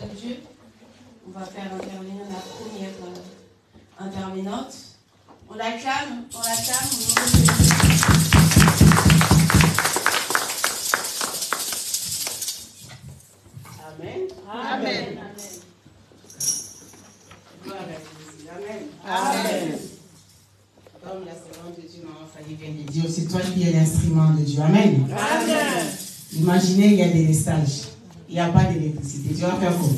de Dieu. On va faire intervenir la première intervenante. On l'acclame, au nom de Jésus. Amen. Amen. Gloire à Jésus. Amen. Amen. Comme la servante de Dieu, maman Fanny vient de dire, c'est toi qui es l'instrument de Dieu. Amen. Amen. Imaginez, il y a des lestages. Il n'y a pas d'électricité. Tu vas faire quoi?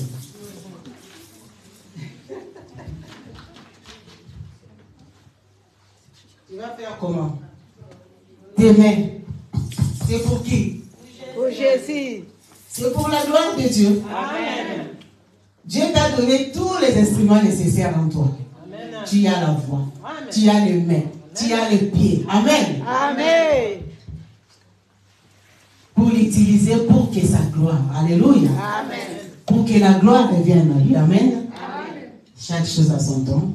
Tu vas faire comment? Tes mains. C'est pour qui? Pour Jésus. C'est pour la gloire de Dieu. Amen. Dieu t'a donné tous les instruments nécessaires en toi. Amen. Tu as la voix. Amen. Tu as les mains. Amen. Tu as les pieds. Amen. Amen. Pour l'utiliser pour que sa gloire. Alléluia. Amen. Pour que la gloire revienne à lui. Amen. Amen. Chaque chose a son temps.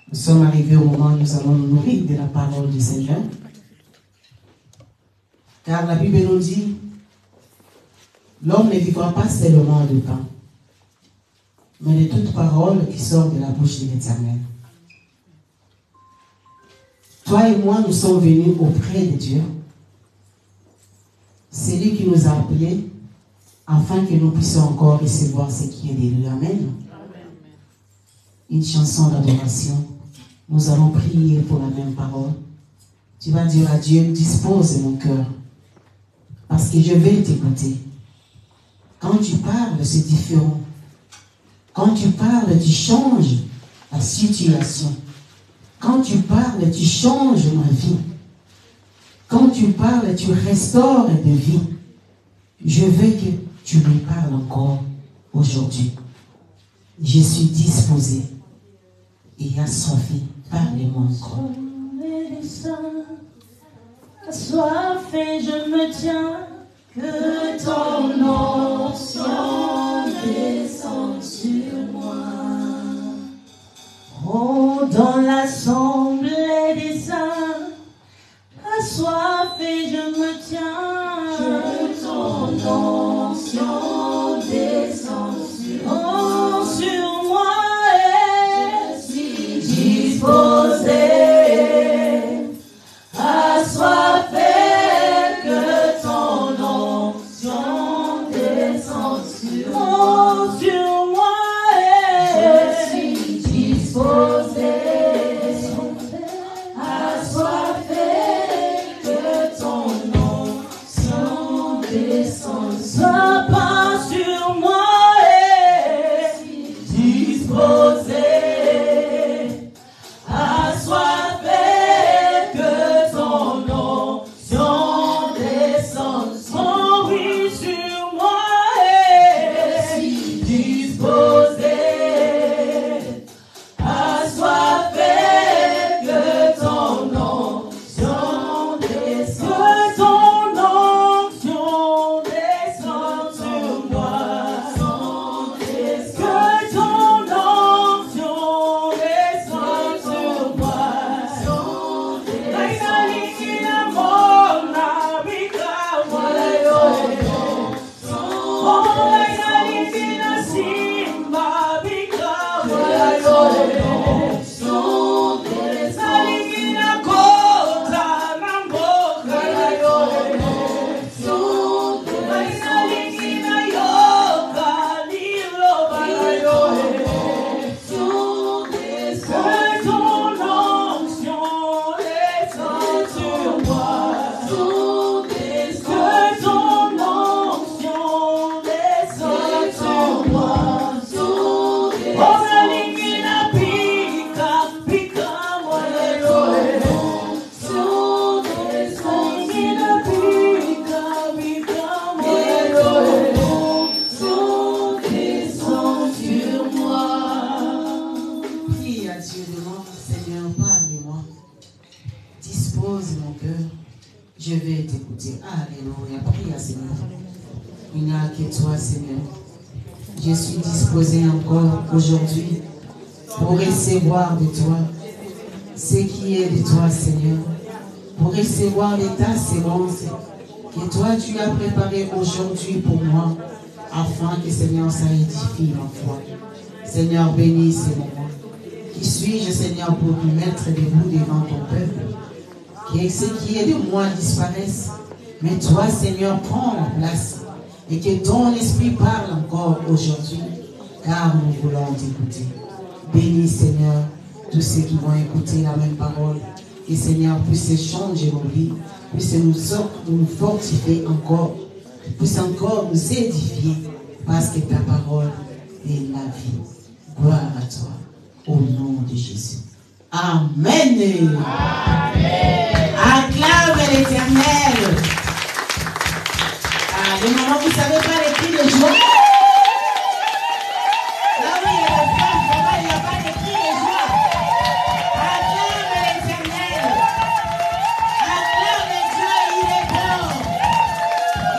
Nous sommes arrivés au moment où nous allons nous nourrir de la parole du Seigneur. Car la Bible nous dit, l'homme ne vivra pas seulement de pain, mais de toute parole qui sort de la bouche de l'Éternel. Toi et moi, nous sommes venus auprès de Dieu. C'est lui qui nous a appelés afin que nous puissions encore recevoir ce qui est de lui. Amen. Amen. Une chanson d'adoration. Nous allons prier pour la même parole. Tu vas dire à Dieu, dispose mon cœur, parce que je vais t'écouter. Quand tu parles, c'est différent. Quand tu parles, tu changes la situation. Quand tu parles, tu changes ma vie. Quand tu parles, tu restaures de vie. Je veux que tu me parles encore aujourd'hui. Je suis disposé et assoiffé. Parlez-moi encore. Assoiffé, je me tiens, que ton onction descende sur moi. Oh, dans l'assemblée des saints, assoiffé, je me tiens, que ton onction descende sur moi, et je suis disposé. Assoiffé, que ton onction descende sur moi, et je suis disposé. Assoiffé, que ton onction descende. Sois pas sur moi, et je suis disposé. Assoiffé, que ton onction descende. Oh oui, sur moi, et je suis disposé. Assoiffé, que ton onction descende. Que ton onction descende sur moi. Que ton onction descende sur moi. Je vais t'écouter. Alléluia. Prie à Seigneur. Il n'y a que toi, Seigneur. Je suis disposé encore aujourd'hui pour recevoir de toi ce qui est de toi, Seigneur. Pour recevoir de ta sémence que toi tu as préparé aujourd'hui pour moi, afin que, Seigneur, ça édifie ma foi. Seigneur, bénis ces moments. Qui suis-je, Seigneur, pour me mettre debout devant ton peuple? Que ce qui est de moi disparaisse. Mais toi, Seigneur, prends la place. Et que ton esprit parle encore aujourd'hui. Car nous voulons t'écouter. Bénis, Seigneur, tous ceux qui vont écouter la même parole. Que, Seigneur, puisse changer nos vies. Puisse nous fortifier encore. Puisse encore nous édifier. Parce que ta parole est la vie. Gloire à toi. Au nom de Jésus. Amen. Amen. Acclame l'Éternel. Ah, les mamans, vous ne savez pas les cris de joie? Là oui, il y a des femmes, il n'y a pas de cris de joie. Acclame l'Éternel. Acclame Dieu, il est bon.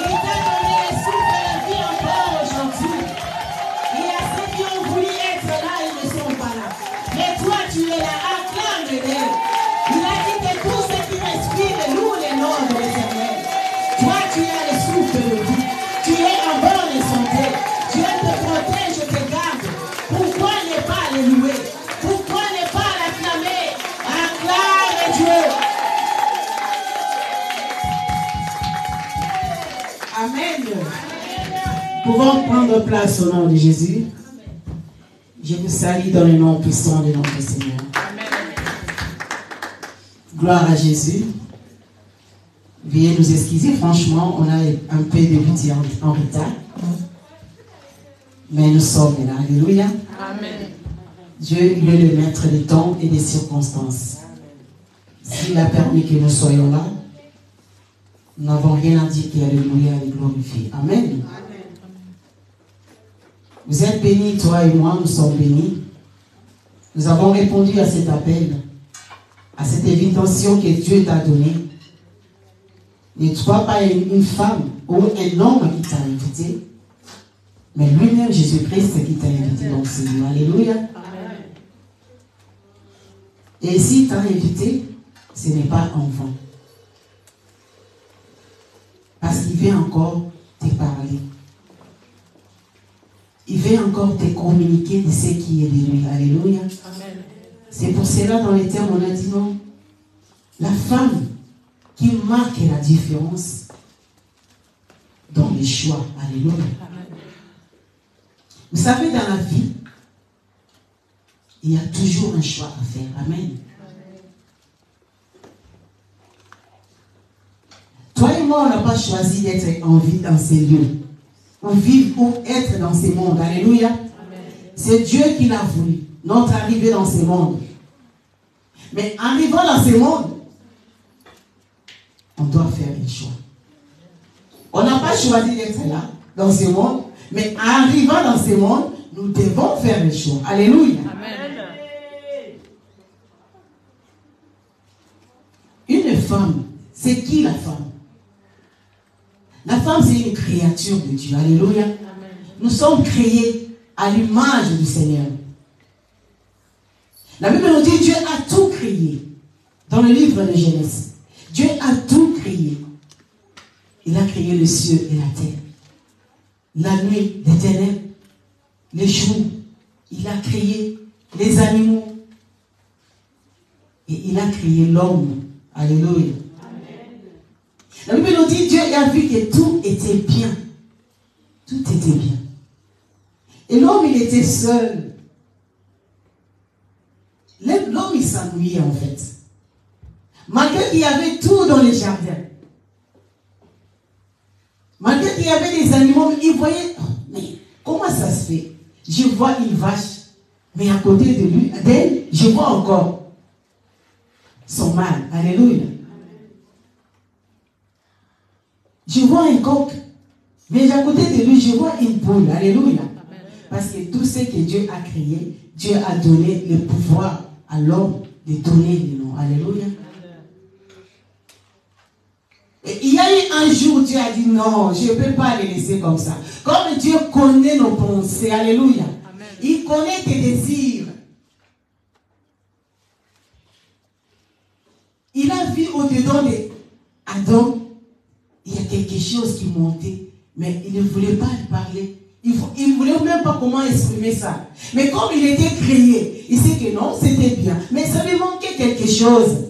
Il t'a donné le souffle de la vie encore aujourd'hui. Il y a ceux qui ont voulu être là, ils ne sont pas là. Mais toi, tu es là, acclame-le. Il a dit que tous ceux qui respirent louent le nom de l'Éternel. Toi, tu as le souffle de vie. Tu es en bonne santé. Dieu te protège, te garde. Pourquoi ne pas le louer? Pourquoi ne pas l'acclamer? Acclame Dieu. Amen. Nous pouvons prendre place au nom de Jésus. Je vous salue dans le nom puissant de notre Seigneur. Gloire à Jésus. Veuillez nous excuser, franchement, on a un peu débuté en retard. Mais nous sommes là. Alléluia. Amen. Dieu, il est le maître des temps et des circonstances. S'il a permis que nous soyons là, nous n'avons rien à dire qu'Alléluia et glorifier. Amen. Vous êtes bénis, toi et moi, nous sommes bénis. Nous avons répondu à cet appel, à cette invitation que Dieu t'a donnée. Ne sois pas une femme ou un homme qui t'a invité, mais lui-même, Jésus-Christ, qui t'a invité dans ce lieu. Alléluia. Amen. Et s'il t'a invité, ce n'est pas en vain. Parce qu'il veut encore te parler. Il veut encore te communiquer de ce qui est de lui. Alléluia. Amen. C'est pour cela, dans les termes, on a dit non. La femme qui marque la différence dans les choix. Alléluia. Amen. Vous savez, dans la vie, il y a toujours un choix à faire. Amen. Toi et moi, on n'a pas choisi d'être en vie dans ces lieux. Ou vivre ou être dans ces mondes. Alléluia. C'est Dieu qui l'a voulu. Notre arrivée dans ces mondes. Mais arrivant dans ces mondes, on doit faire un choix. On n'a pas choisi d'être là, dans ces mondes, mais arrivant dans ces mondes, nous devons faire un choix. Alléluia. Amen. Une femme, c'est qui la femme? La femme, c'est une créature de Dieu. Alléluia. Amen. Nous sommes créés à l'image du Seigneur. La Bible nous dit Dieu a tout créé. Dans le livre de Genèse, Dieu a tout créé. Il a créé le ciel et la terre. La nuit, les ténèbres, les jours. Il a créé les animaux. Et il a créé l'homme. Alléluia. La Bible nous dit Dieu a vu que tout était bien. Tout était bien. Et l'homme, il était seul. L'homme, il s'ennuyait en fait. Malgré qu'il y avait tout dans les jardins. Malgré qu'il y avait des animaux, il voyait, oh, mais comment ça se fait? Je vois une vache, mais à côté de lui, d'elle, je vois encore son mâle. Alléluia. Je vois un coq, mais à côté de lui, je vois une poule. Alléluia. Parce que tout ce que Dieu a créé, Dieu a donné le pouvoir à l'homme de donner le nom. Alléluia. Et il y a eu un jour où Dieu a dit non, je ne peux pas les laisser comme ça. Comme Dieu connaît nos pensées. Alléluia. Amen. Il connaît tes désirs. Il a vu au-dedans d'Adam, il y a quelque chose qui montait, mais il ne voulait pas parler. il ne voulait même pas comment exprimer ça. Mais comme il était créé, il sait que non, c'était bien. Mais ça lui manquait quelque chose.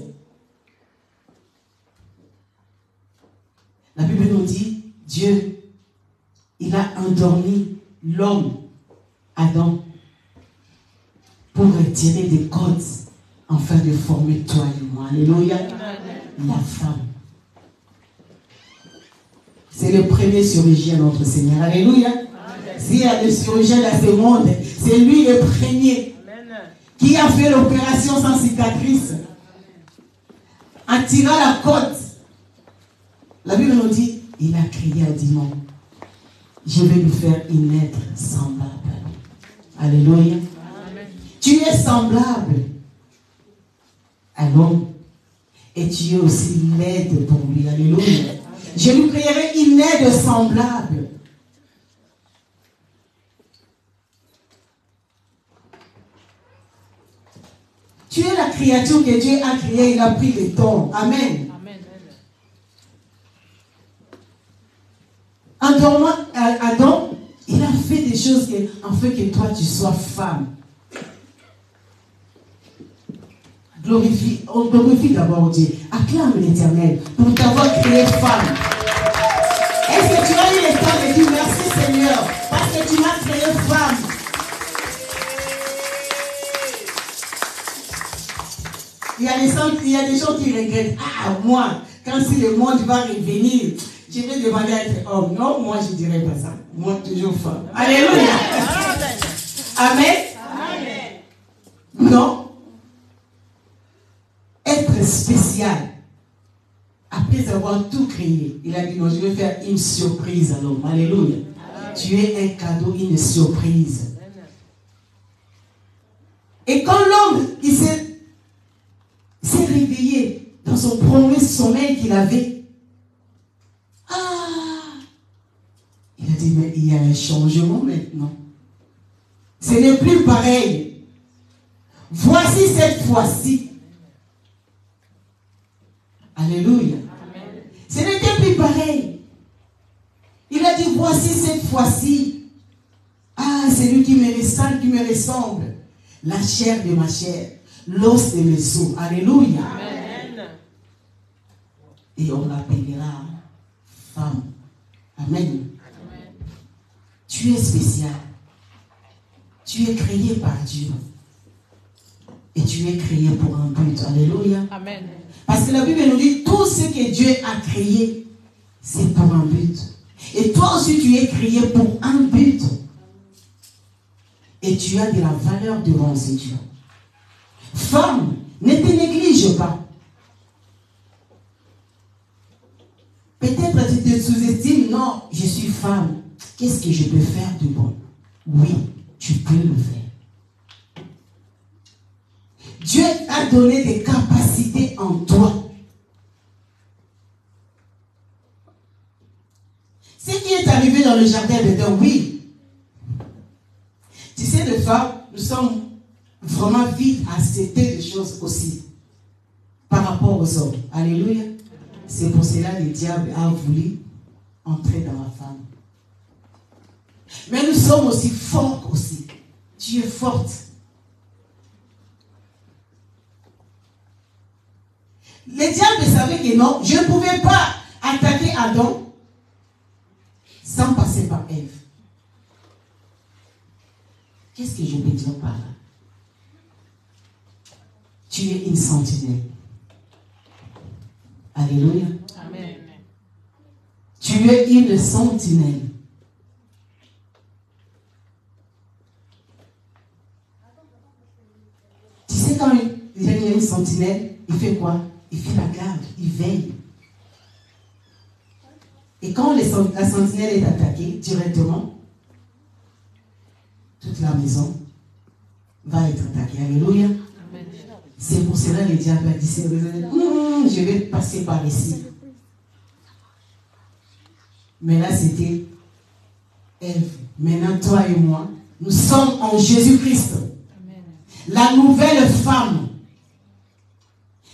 La Bible nous dit, Dieu, il a endormi l'homme, Adam, pour retirer des côtes afin de former toi et moi. Alléluia. La femme. C'est le premier chirurgien, notre Seigneur. Alléluia. S'il y a des chirurgiens dans ce monde, c'est lui le premier qui a fait l'opération sans cicatrice. En tirant la côte. La Bible nous dit, il a crié à Dieu, je vais lui faire une être semblable. Alléluia. Tu es semblable à l'homme et tu es aussi l'aide pour lui. Alléluia. Je lui créerai une aide semblable. Tu es la créature que Dieu a créée, il a pris le temps. Amen. En dormant, Adam, il a fait des choses en fait que toi tu sois femme. On glorifie d'abord Dieu. Acclame l'Éternel pour t'avoir créé femme. Est-ce que tu as eu le temps de dire merci Seigneur parce que tu m'as créé femme? Il y a des gens qui regrettent. Ah, moi, quand si le monde va revenir, je vais demander à être homme. Non, moi je ne dirais pas ça. Moi, toujours femme. Alléluia. Amen. Amen. Non. Être spécial. Après avoir tout créé, il a dit non, je vais faire une surprise à l'homme. Alléluia. Amen. Tu es un cadeau, une surprise. Et quand l'homme, il s'est réveillé dans son premier sommeil qu'il avait, il a dit, mais il y a un changement maintenant. Ce n'est plus pareil. Voici cette fois-ci. Alléluia. Amen. Ce n'était plus pareil. Il a dit, voici cette fois-ci. Ah, c'est lui qui me ressemble. La chair de ma chair. L'os de mes os. Alléluia. Amen. Et on l'appellera femme. Amen. Tu es spécial. Tu es créé par Dieu. Et tu es créé pour un but. Alléluia. Amen. Parce que la Bible nous dit, tout ce que Dieu a créé, c'est pour un but. Et toi aussi, tu es créé pour un but. Et tu as de la valeur devant ces dieux. Femme, ne te néglige pas. Peut-être tu te sous-estimes, non, je suis femme. Qu'est-ce que je peux faire de bon? Oui, tu peux le faire. Dieu a donné des capacités en toi. Ce qui est arrivé dans le jardin d'Éden, oui. Tu sais, les femmes, nous sommes vraiment vite à accepter des choses aussi par rapport aux hommes. Alléluia. C'est pour cela que le diable a voulu entrer dans la femme. Mais nous sommes aussi forts aussi. Tu es forte. Le diable savait que non, je ne pouvais pas attaquer Adam sans passer par Ève. Qu'est-ce que je peux dire par là? Tu es une sentinelle. Alléluia. Amen. Tu es une sentinelle. Tu sais quand il y a une sentinelle, il fait quoi? Il fait la garde, il veille. Et quand la sentinelle est attaquée directement, toute la maison va être attaquée. Alléluia. C'est pour cela que le diable a dit, je vais passer par ici. Mais là, c'était Ève. Maintenant, toi et moi, nous sommes en Jésus-Christ. La nouvelle femme,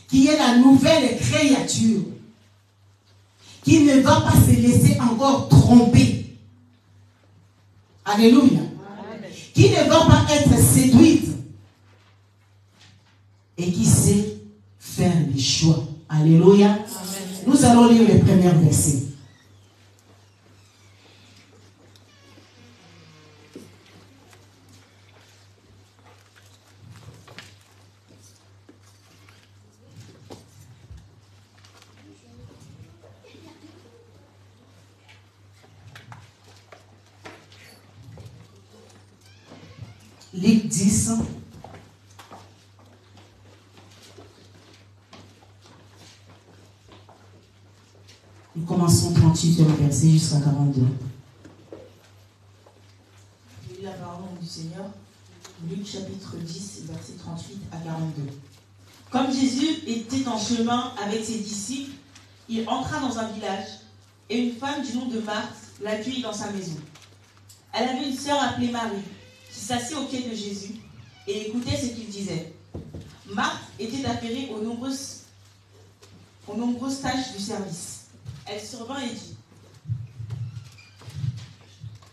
qui est la nouvelle créature, qui ne va pas se laisser encore tromper. Alléluia. Qui ne va pas être séduite et qui sait faire des choix. Alléluia. Amen. Nous allons lire les premiers versets. Luc 10. Nous commençons 38e verset jusqu'à 42. Je lis la parole du Seigneur. Luc chapitre 10, verset 38 à 42. Comme Jésus était en chemin avec ses disciples, il entra dans un village et une femme du nom de Marthe l'accueillit dans sa maison. Elle avait une sœur appelée Marie qui s'assit au pied de Jésus et écoutait ce qu'il disait. Marthe était affairée aux nombreuses tâches du service. Elle survint et dit :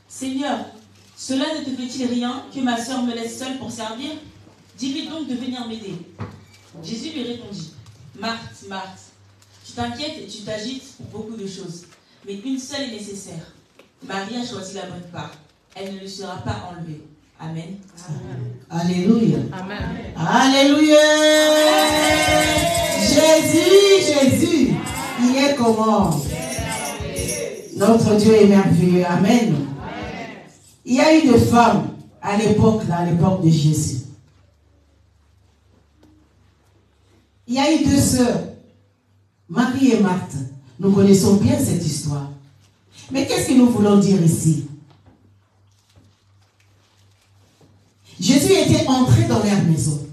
Seigneur, cela ne te fait-il rien que ma sœur me laisse seule pour servir ? Dis-lui donc de venir m'aider. Jésus lui répondit : Marthe, Marthe, tu t'inquiètes et tu t'agites pour beaucoup de choses, mais une seule est nécessaire. Marie a choisi la bonne part. Elle ne lui sera pas enlevée. Amen. Amen. Alléluia. Amen. Alléluia. Jésus, il est comment? Notre Dieu est merveilleux. Amen. Il y a eu des femmes à l'époque de Jésus. Il y a eu deux sœurs, Marie et Marthe. Nous connaissons bien cette histoire. Mais qu'est-ce que nous voulons dire ici? Jésus était entré dans leur maison.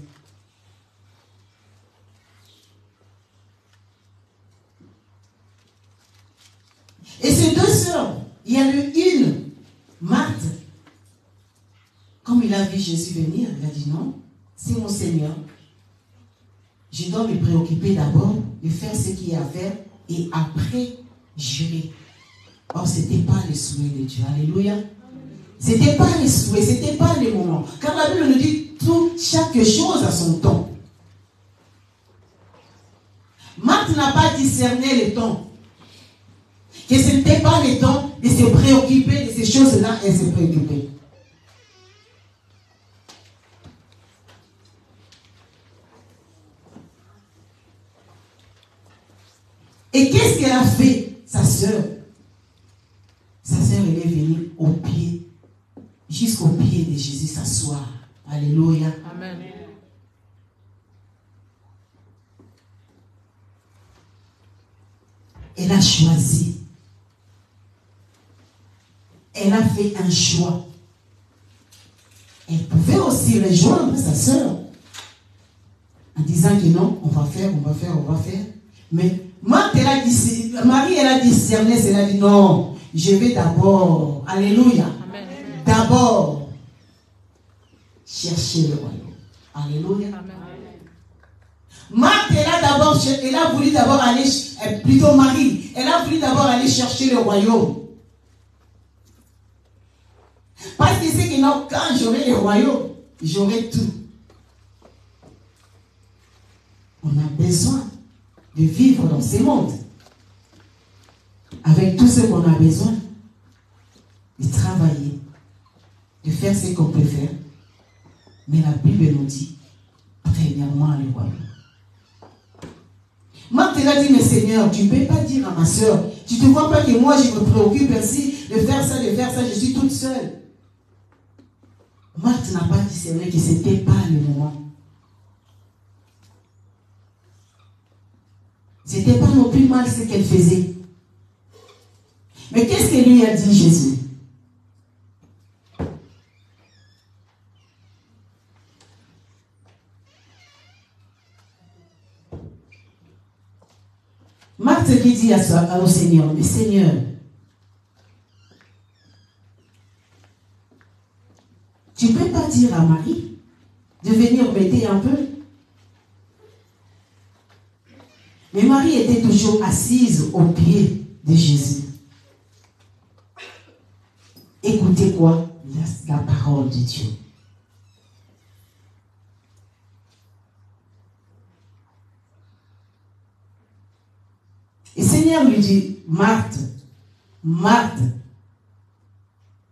Et ces deux sœurs, il y a eu une, Marthe, comme il a vu Jésus venir, il a dit non, c'est mon Seigneur. Je dois me préoccuper d'abord de faire ce qu'il y a à faire et après, j'irai. Or, ce n'était pas le souhait de Dieu. Alléluia. Ce n'était pas les souhaits, ce n'était pas les moments. Car la Bible nous dit chaque chose à son temps. Marthe n'a pas discerné le temps. Que ce n'était pas le temps de se préoccuper de ces choses-là, elle s'est préoccupée. Et qu'est-ce qu'elle a fait, sa sœur? Sa sœur, elle est venue au pied, jusqu'au pied de Jésus s'asseoir. Alléluia. Amen. Elle a choisi. Elle a fait un choix. Elle pouvait aussi rejoindre sa sœur en disant que non, on va faire. Mais Marie, elle a discerné, elle a dit non, je vais d'abord, alléluia, d'abord chercher le royaume. Alléluia. Amen. Marthe, elle a voulu d'abord aller, plutôt Marie, elle a voulu d'abord aller chercher le royaume. Parce que c'est que non, quand j'aurai le royaume, j'aurai tout. On a besoin de vivre dans ce monde. Avec tout ce qu'on a besoin, de travailler, de faire ce qu'on peut faire. Mais la Bible nous dit, premièrement, le royaume. Marthe a dit, mais Seigneur, tu ne peux pas dire à ma soeur, tu ne te vois pas que moi je me préoccupe ainsi de faire ça, je suis toute seule. Marthe n'a pas discerné que ce n'était pas le moment. Ce n'était pas non plus mal ce qu'elle faisait. Mais qu'est-ce que lui a dit Jésus? Marthe qui dit au Seigneur, mais Seigneur, tu ne peux pas dire à Marie de venir m'aider un peu? Mais Marie était toujours assise au pied de Jésus. Écoutez quoi? la parole de Dieu. Et le Seigneur lui dit, Marthe, Marthe,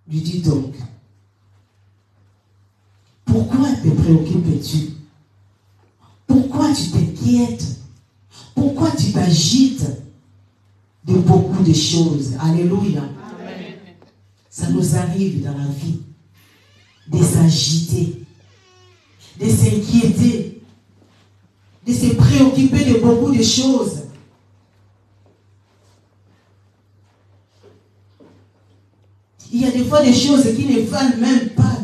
lui dit donc, pourquoi te préoccupes-tu? Pourquoi tu t'inquiètes? Pourquoi tu t'agites de beaucoup de choses? Alléluia. Amen. Ça nous arrive dans la vie de s'agiter, de s'inquiéter, de se préoccuper de beaucoup de choses. Il y a des fois des choses qui ne valent même pas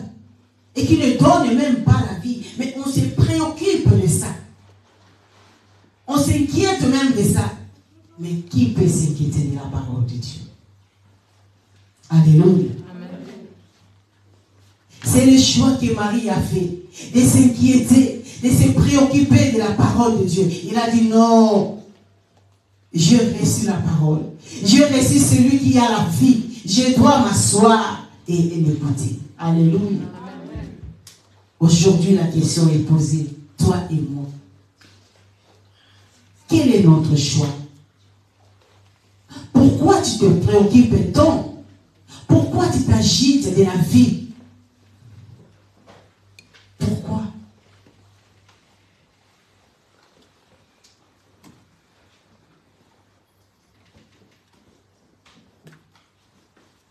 et qui ne donnent même pas la vie. Mais on se préoccupe de ça. On s'inquiète même de ça. Mais qui peut s'inquiéter de la parole de Dieu? Alléluia. C'est le choix que Marie a fait, de s'inquiéter, de se préoccuper de la parole de Dieu. Il a dit non, j'ai reçu la parole. J'ai reçu celui qui a la vie. Je dois m'asseoir et l'écouter. Alléluia. Aujourd'hui, la question est posée, toi et moi. Quel est notre choix? Pourquoi tu te préoccupes tant? Pourquoi tu t'agites de la vie? Pourquoi?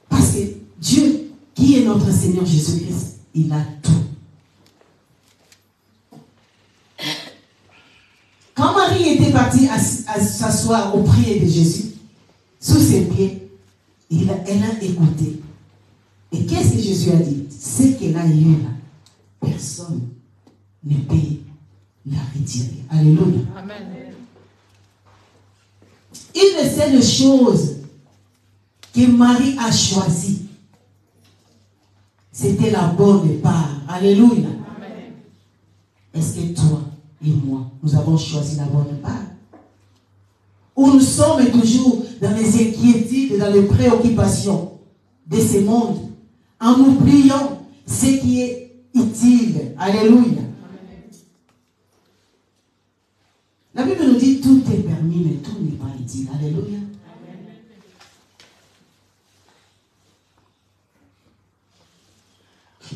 Parce que Dieu, qui est notre Seigneur Jésus-Christ, il a tout. Quand Marie était partie à s'asseoir au pied de Jésus, sous ses pieds, elle a écouté. Et qu'est-ce que Jésus a dit? Ce qu'elle a eu là, personne ne peut la retirer. Alléluia. Amen. Une seule chose que Marie a choisie, c'était la bonne part. Alléluia. Amen. Est-ce que toi et moi, nous avons choisi la bonne part? Ou nous sommes toujours dans les inquiétudes, dans les préoccupations de ce monde, en oubliant ce qui est utile. Alléluia. La Bible nous dit tout est permis, mais tout n'est pas utile. Alléluia.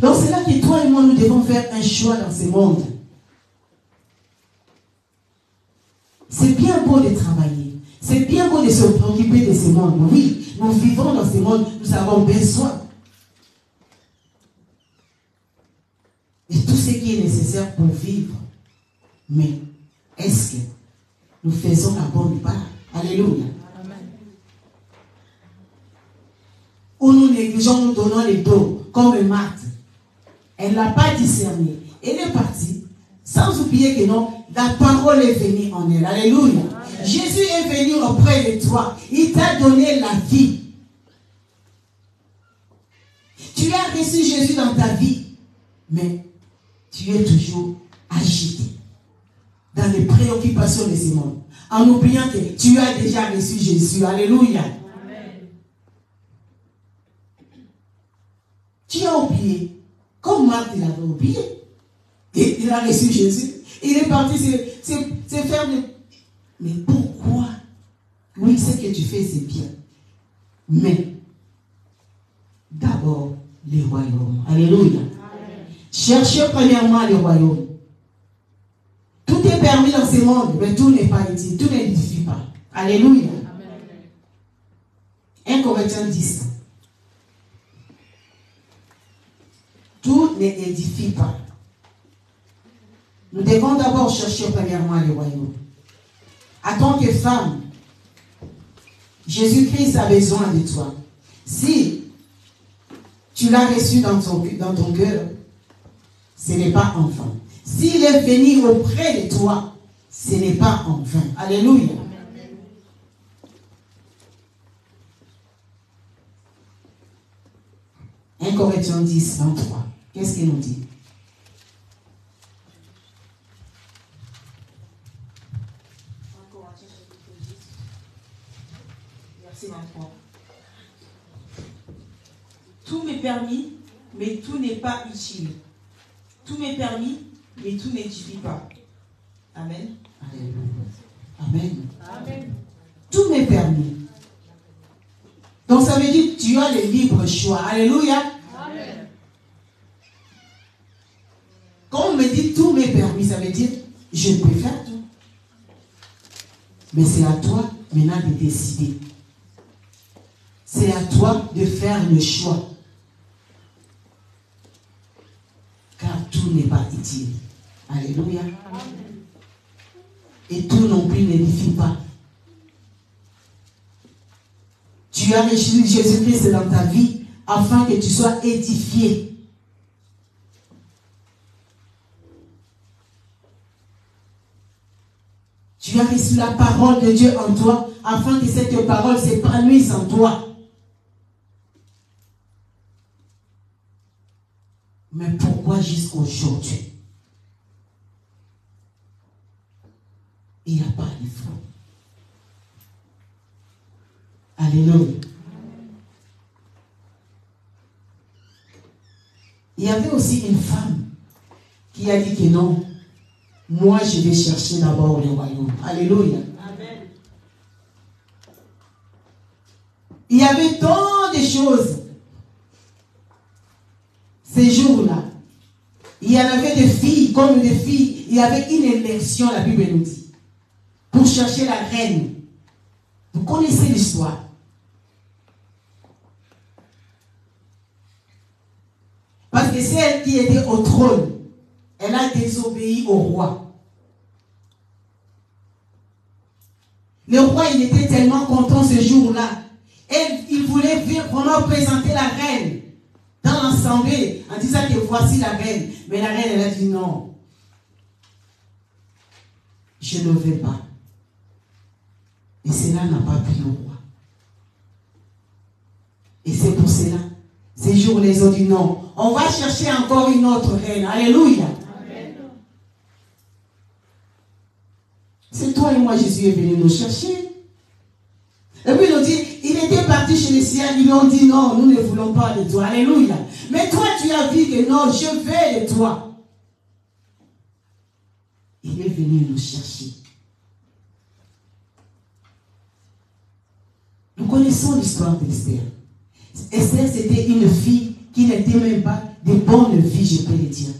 Donc c'est là que toi et moi, nous devons faire un choix dans ce monde. C'est bien beau de travailler. C'est bien beau de se préoccuper de ce monde. Oui, nous vivons dans ce monde, nous avons besoin. Et tout ce qui est nécessaire pour vivre. Mais est-ce que nous faisons la bonne part? Alléluia. Amen. Ou nous négligeons, nous donnons les dos, comme Marthe. Elle n'a pas discerné. Elle est partie, sans oublier que non, la parole est venue en elle. Alléluia. Amen. Jésus est venu auprès de toi. Il t'a donné la vie. Tu as reçu Jésus dans ta vie, mais tu es toujours agité dans les préoccupations de ce monde, en oubliant que tu as déjà reçu Jésus. Alléluia. Amen. Tu as oublié, comme Marthe il avait oublié. Et il a reçu Jésus. Il est parti se faire de... Mais pourquoi? Oui, ce que tu fais, c'est bien. Mais d'abord, le royaume. Alléluia. Amen. Cherchez premièrement le royaume. Tout est permis dans ce monde, mais tout n'est pas utile. Tout n'édifie pas. Alléluia. Amen. 1 Corinthiens 10. Tout n'édifie pas. Nous devons d'abord chercher premièrement le royaume. En tant que femme, Jésus-Christ a besoin de toi. Si tu l'as reçu dans ton cœur, ce n'est pas en vain. S'il est venu auprès de toi, ce n'est pas en vain. Alléluia. 1 Corinthiens 10, 23. Qu'est-ce qu'il nous dit? Verset 23. Tout m'est permis, mais tout n'est pas utile. Tout m'est permis, mais tout n'édifie pas. Amen. Amen. Amen. Tout m'est permis. Donc ça veut dire que tu as le libre choix. Alléluia. Amen. Quand on me dit tout m'est permis, ça veut dire je peux faire tout. Mais c'est à toi maintenant de décider. C'est à toi de faire le choix. Car tout n'est pas utile. Alléluia. Amen. Et tout non plus n'édifie pas. Tu as reçu Jésus-Christ dans ta vie afin que tu sois édifié. Tu as reçu la parole de Dieu en toi afin que cette parole s'épanouisse en toi. Mais pourquoi jusqu'aujourd'hui il n'y a pas de foi? Alléluia. Il y avait aussi une femme qui a dit que non, moi je vais chercher d'abord le royaume. Alléluia. Amen. Il y avait tant de choses ces jours-là. Il y en avait des filles, comme des filles, il y avait une élection, la Bible nous dit, pour chercher la reine. Vous connaissez l'histoire. Parce que c'est elle qui était au trône. Elle a désobéi au roi. Le roi, il était tellement content ce jour-là. Et il voulait vraiment présenter la reine dans l'assemblée en disant que voici la reine. Mais la reine, elle a dit non. Je ne vais pas. Et cela n'a pas plu au roi. Et c'est pour cela, ces jours, les autres disent non. On va chercher encore une autre reine. Alléluia. Amen. C'est toi et moi, Jésus est venu nous chercher. Et puis il nous dit, il était parti chez les siens, ils lui ont dit non, nous ne voulons pas de toi. Alléluia. Mais toi, tu as vu que non, je veux de toi. Il est venu nous chercher. Nous connaissons l'histoire d'Esther. Esther, c'était une fille qui n'était même pas de bonne vie, je peux le dire.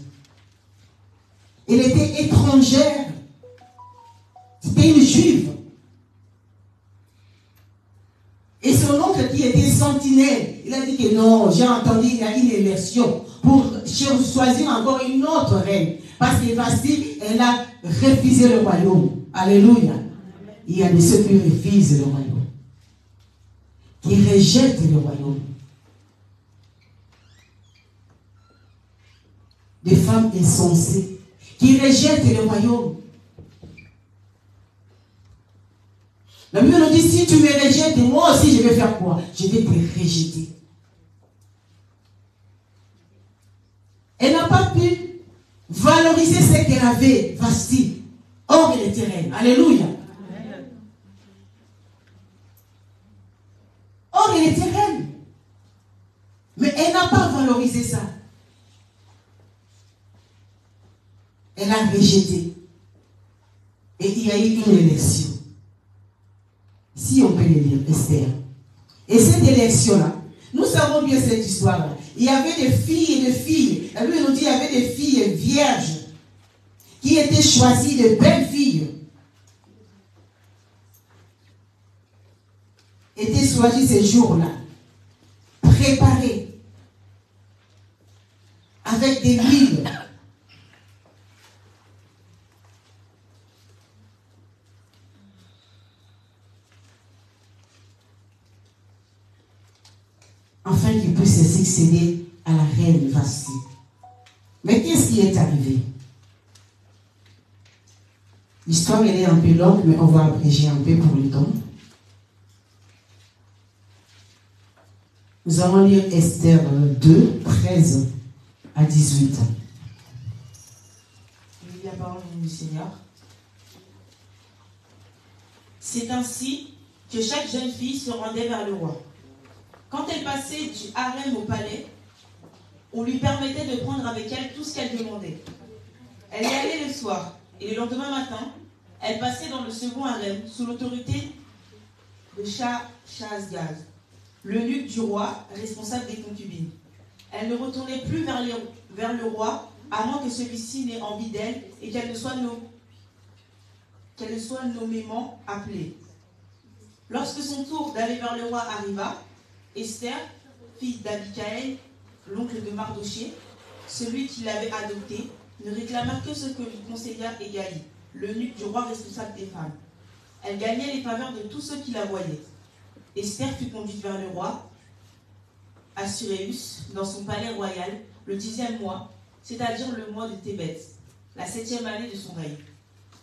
Elle était étrangère. C'était une juive. Et son oncle qui était sentinelle, il a dit que non, j'ai entendu, il y a une élection pour choisir encore une autre reine. Parce que Vasti, elle a refusé le royaume. Alléluia. Il y a de ceux qui refusent le royaume, qui rejettent le royaume. Des femmes insensées qui rejettent le royaume. La Bible nous dit, si tu me rejettes, moi aussi je vais faire quoi? Je vais te rejeter. Elle n'a pas pu valoriser ce qu'elle avait, Vasti. Or, elle était reine. Alléluia. Or, elle était reine. Mais elle n'a pas valorisé ça. Elle a rejeté. Et il y a eu une élection. Si on peut le lire, Esther. Et cette élection-là, nous savons bien cette histoire-là. Il y avait des filles et des filles. La Bible nous dit qu'il y avait des filles vierges qui étaient choisies, de belles filles. Étaient choisies ces jours-là. Préparées. Avec des huiles. Afin qu'ils puissent succéder à la reine Vasti. Mais qu'est-ce qui est arrivé? L'histoire elle est un peu longue, mais on va abréger un peu pour le temps. Nous allons lire Esther 2, 13 à 18. Je lis la parole du Seigneur. C'est ainsi que chaque jeune fille se rendait vers le roi. Quand elle passait du harem au palais, on lui permettait de prendre avec elle tout ce qu'elle demandait. Elle y allait le soir, et le lendemain matin, elle passait dans le second harem sous l'autorité de Shahrazad, l'eunuque du roi, responsable des concubines. Elle ne retournait plus vers le roi, à moins que celui-ci n'ait envie d'elle et qu'elle ne soit nommément appelée. Lorsque son tour d'aller vers le roi arriva, Esther, fille d'Abicaël, l'oncle de Mardoché, celui qui l'avait adoptée, ne réclama que ce que lui conseilla Égaï, l'eunuque du roi responsable des femmes. Elle gagnait les faveurs de tous ceux qui la voyaient. Esther fut conduite vers le roi Assuérus dans son palais royal le 10e mois, c'est-à-dire le mois de Tébet, la 7e année de son règne.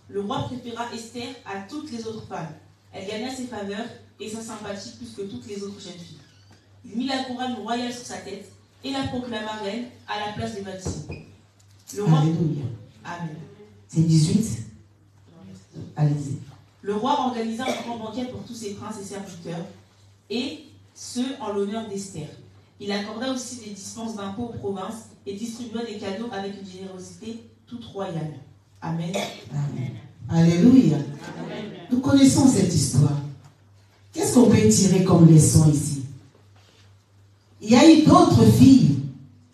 Le roi préféra Esther à toutes les autres femmes. Elle gagna ses faveurs et sa sympathie plus que toutes les autres jeunes filles. Il mit la couronne royale sur sa tête et la proclama reine à la place de Mathilde. Le roi... Alléluia. Amen. C'est 18. Allez-y. Le roi organisa un grand banquet pour tous ses princes et serviteurs, et ce en l'honneur d'Esther. Il accorda aussi des dispenses d'impôts aux provinces et distribua des cadeaux avec une générosité toute royale. Amen. Amen. Alléluia. Amen. Nous connaissons cette histoire. Qu'est-ce qu'on peut tirer comme leçon ici? Il y a eu d'autres filles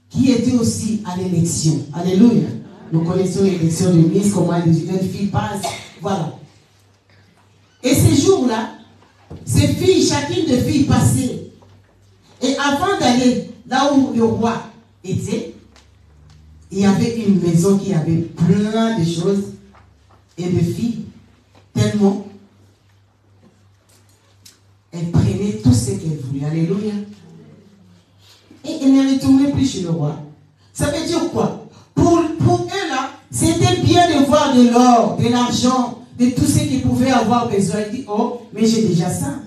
qui étaient aussi à l'élection. Alléluia. Nous connaissons l'élection de Miss, comment une fille passe. Voilà. Et ces jours-là, ces filles, chacune de filles passaient. Et avant d'aller là où le roi était, il y avait une maison qui avait plein de choses et de filles, tellement elles prenaient tout ce qu'elles voulaient. Alléluia. Et elles ne retournaient plus chez le roi. Ça veut dire quoi? Pour eux là, c'était bien de voir de l'or, de l'argent, de tout ce qu'ils pouvaient avoir besoin. Ils disent, oh, mais j'ai déjà ça.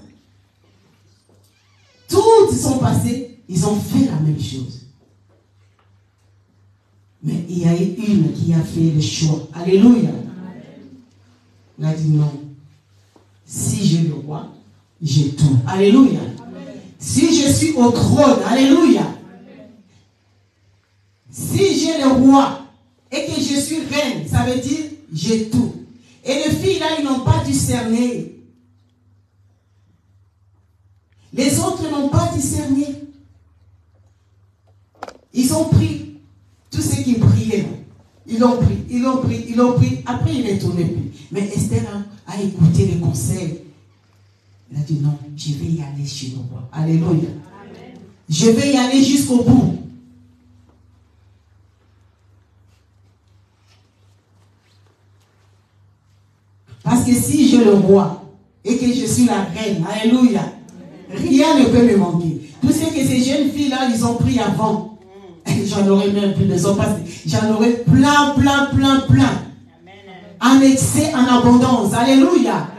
Toutes sont passées, ils ont fait la même chose. Mais il y a eu une qui a fait le choix. Alléluia. Elle a dit non. Si j'ai le roi, j'ai tout. Alléluia. Si je suis au trône, alléluia. Si j'ai le roi et que je suis reine, ça veut dire j'ai tout. Et les filles là, ils n'ont pas discerné. Les autres n'ont pas discerné. Ils ont pris tout ce qui brillait. Ils l'ont pris, ils l'ont pris, ils l'ont pris. Après, ils ne retournaient plus. Mais Esther a écouté les conseils. Elle a dit non, je vais y aller chez le roi. Alléluia. Amen. Je vais y aller jusqu'au bout. Parce que si j'ai le roi et que je suis la reine, alléluia, rien ne peut me manquer. Tout ce que ces jeunes filles-là, ils ont pris avant, j'en aurais même plus besoin parce que j'en aurais plein. En excès, en abondance. Alléluia.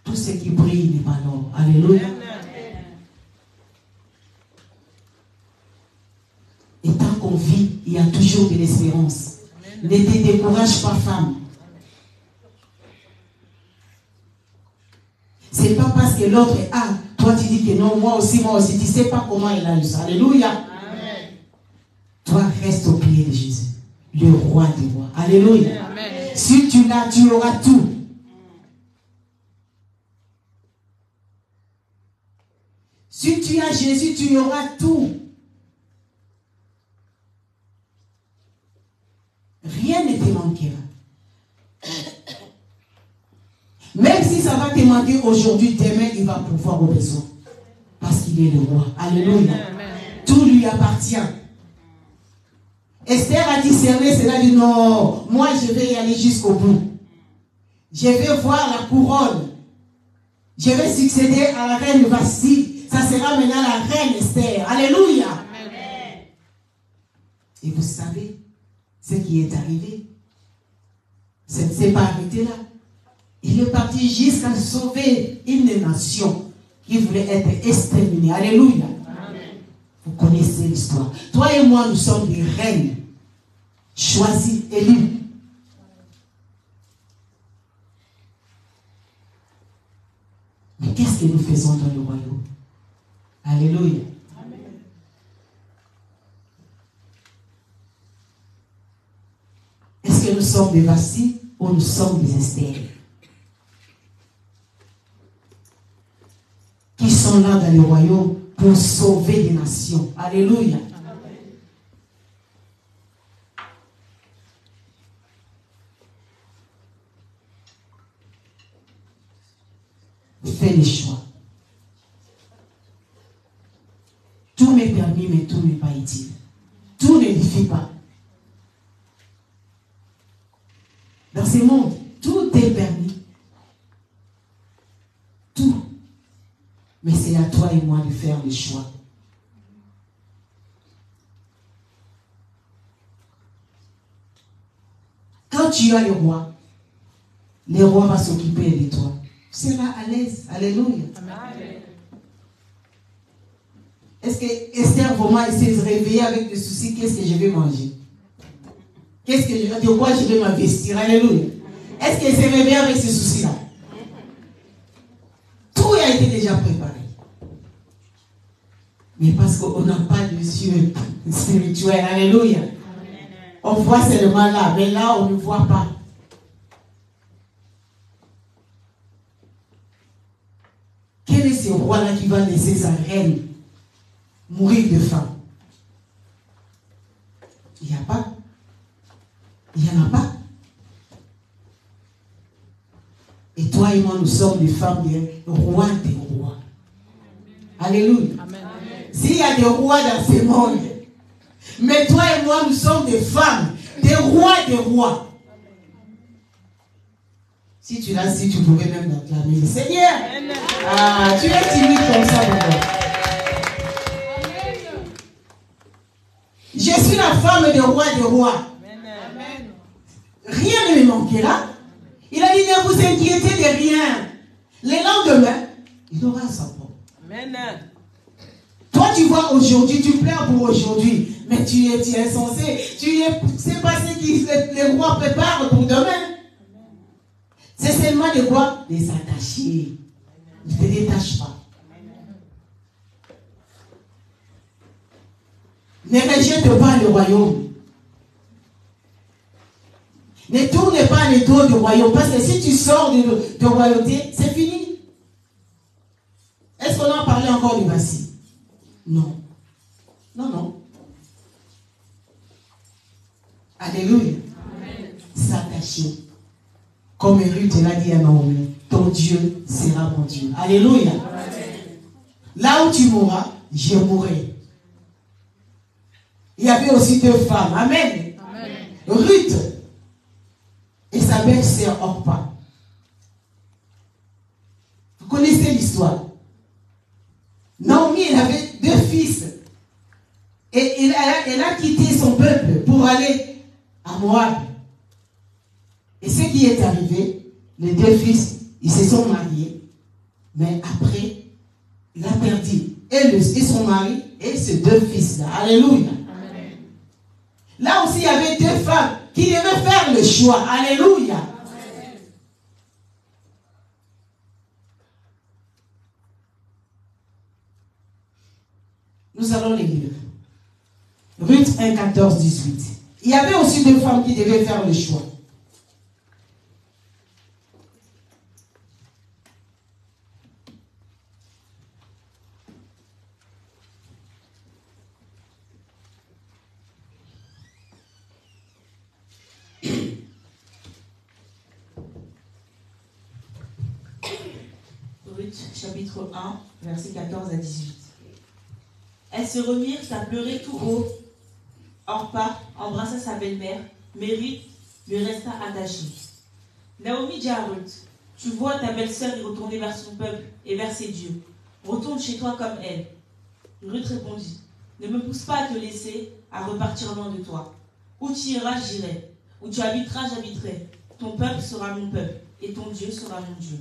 Tout ce qui brille n'est pas l'or. Alléluia. Et tant qu'on vit, il y a toujours de l'espérance. Ne te décourage pas, femme. C'est pas parce que l'autre est toi tu dis que non, moi aussi, tu sais pas comment il a eu ça. Alléluia. Amen. Toi, reste au pied de Jésus, le roi des rois. Alléluia. Amen. Si tu l'as, tu auras tout. Si tu as Jésus, tu auras tout. Rien ne te manquera. Même si ça va te manquer aujourd'hui, demain, il va pouvoir au besoin. Parce qu'il est le roi. Alléluia. Tout lui appartient. Esther a discerné cela, dit non, moi je vais y aller jusqu'au bout. Je vais voir la couronne. Je vais succéder à la reine Vasti. Ça sera maintenant la reine Esther. Alléluia. Amen. Et vous savez ce qui est arrivé. Ça ne s'est pas arrêté là. Il est parti jusqu'à sauver une nation qui voulait être exterminée. Alléluia. Amen. Vous connaissez l'histoire. Toi et moi, nous sommes des reines choisies, élues. Mais qu'est-ce que nous faisons dans le royaume? Alléluia. Est-ce que nous sommes des Vasthi ou nous sommes des Esther qui sont là dans le royaume pour sauver des nations? Alléluia. Fais les choix. Tout m'est permis, mais tout n'est pas utile. Tout n'édifie pas. Dans ce monde, tout est permis. Tout. Mais c'est à toi et moi de faire le choix. Quand tu as le roi va s'occuper de toi. Tu seras à l'aise. Alléluia. Amen. Est-ce que Esther vraiment essaie de se réveiller avec des soucis? Qu'est-ce que je vais manger? De quoi je vais m'investir? Alléluia. Est-ce qu'elle s'est réveillée avec ces soucis-là? Tout a été déjà préparé. Mais parce qu'on n'a pas de yeux spirituels. Alléluia. On voit seulement là, mais là, on ne voit pas. Quel est ce roi-là qui va laisser sa reine mourir de faim? Il n'y a pas. Il n'y en a pas. Et toi et moi, nous sommes des femmes des rois des rois. Alléluia. S'il y a des rois dans ce monde, mais toi et moi, nous sommes des femmes, des rois des rois. Si tu l'as, si tu pouvais même l'acclamer. Seigneur, tu es timide comme ça, d'abord. Je suis la femme des rois des rois. Rien ne me manquera. Il a dit, ne vous inquiétez de rien. Le lendemain, il aura sa propre. Toi, tu vois aujourd'hui, tu pleures pour aujourd'hui. Mais tu es censé, c'est pas ce que les rois préparent pour demain. C'est seulement de quoi? De s'attacher. Ne te détache pas. Ne rejette pas le royaume. Ne tourne pas les dos du royaume. Parce que si tu sors de royauté, c'est fini. Est-ce qu'on en parlait encore du Vasthi? Non. Non, non. Alléluia. S'attacher. Comme Ruth l'a dit à Naomi, ton Dieu sera mon Dieu. Alléluia. Amen. Là où tu mourras, je mourrai. Il y avait aussi deux femmes. Amen. Amen. Ruth et sa belle-sœur Orpa. Vous connaissez l'histoire. Naomi, elle avait deux fils. Et elle a quitté son peuple pour aller à Moab. Et ce qui est arrivé, les deux fils, ils se sont mariés. Mais après, il a perdu et son mari et ses deux fils-là. Alléluia. Amen. Là aussi, il y avait deux femmes qui devaient faire le choix. Alléluia. Amen. Nous allons les lire. Ruth 1, 14, 18. Il y avait aussi deux femmes qui devaient faire le choix. Chapitre 1, versets 14 à 18. Elles se remirent à pleurer tout haut. Orpa embrassa sa belle-mère, mais Ruth lui resta attachée. Naomi dit à Ruth, tu vois ta belle-sœur y retourner vers son peuple et vers ses dieux. Retourne chez toi comme elle. Ruth répondit, ne me pousse pas à te laisser à repartir loin de toi. Où tu iras, j'irai. Où tu habiteras, j'habiterai. Ton peuple sera mon peuple et ton Dieu sera mon Dieu.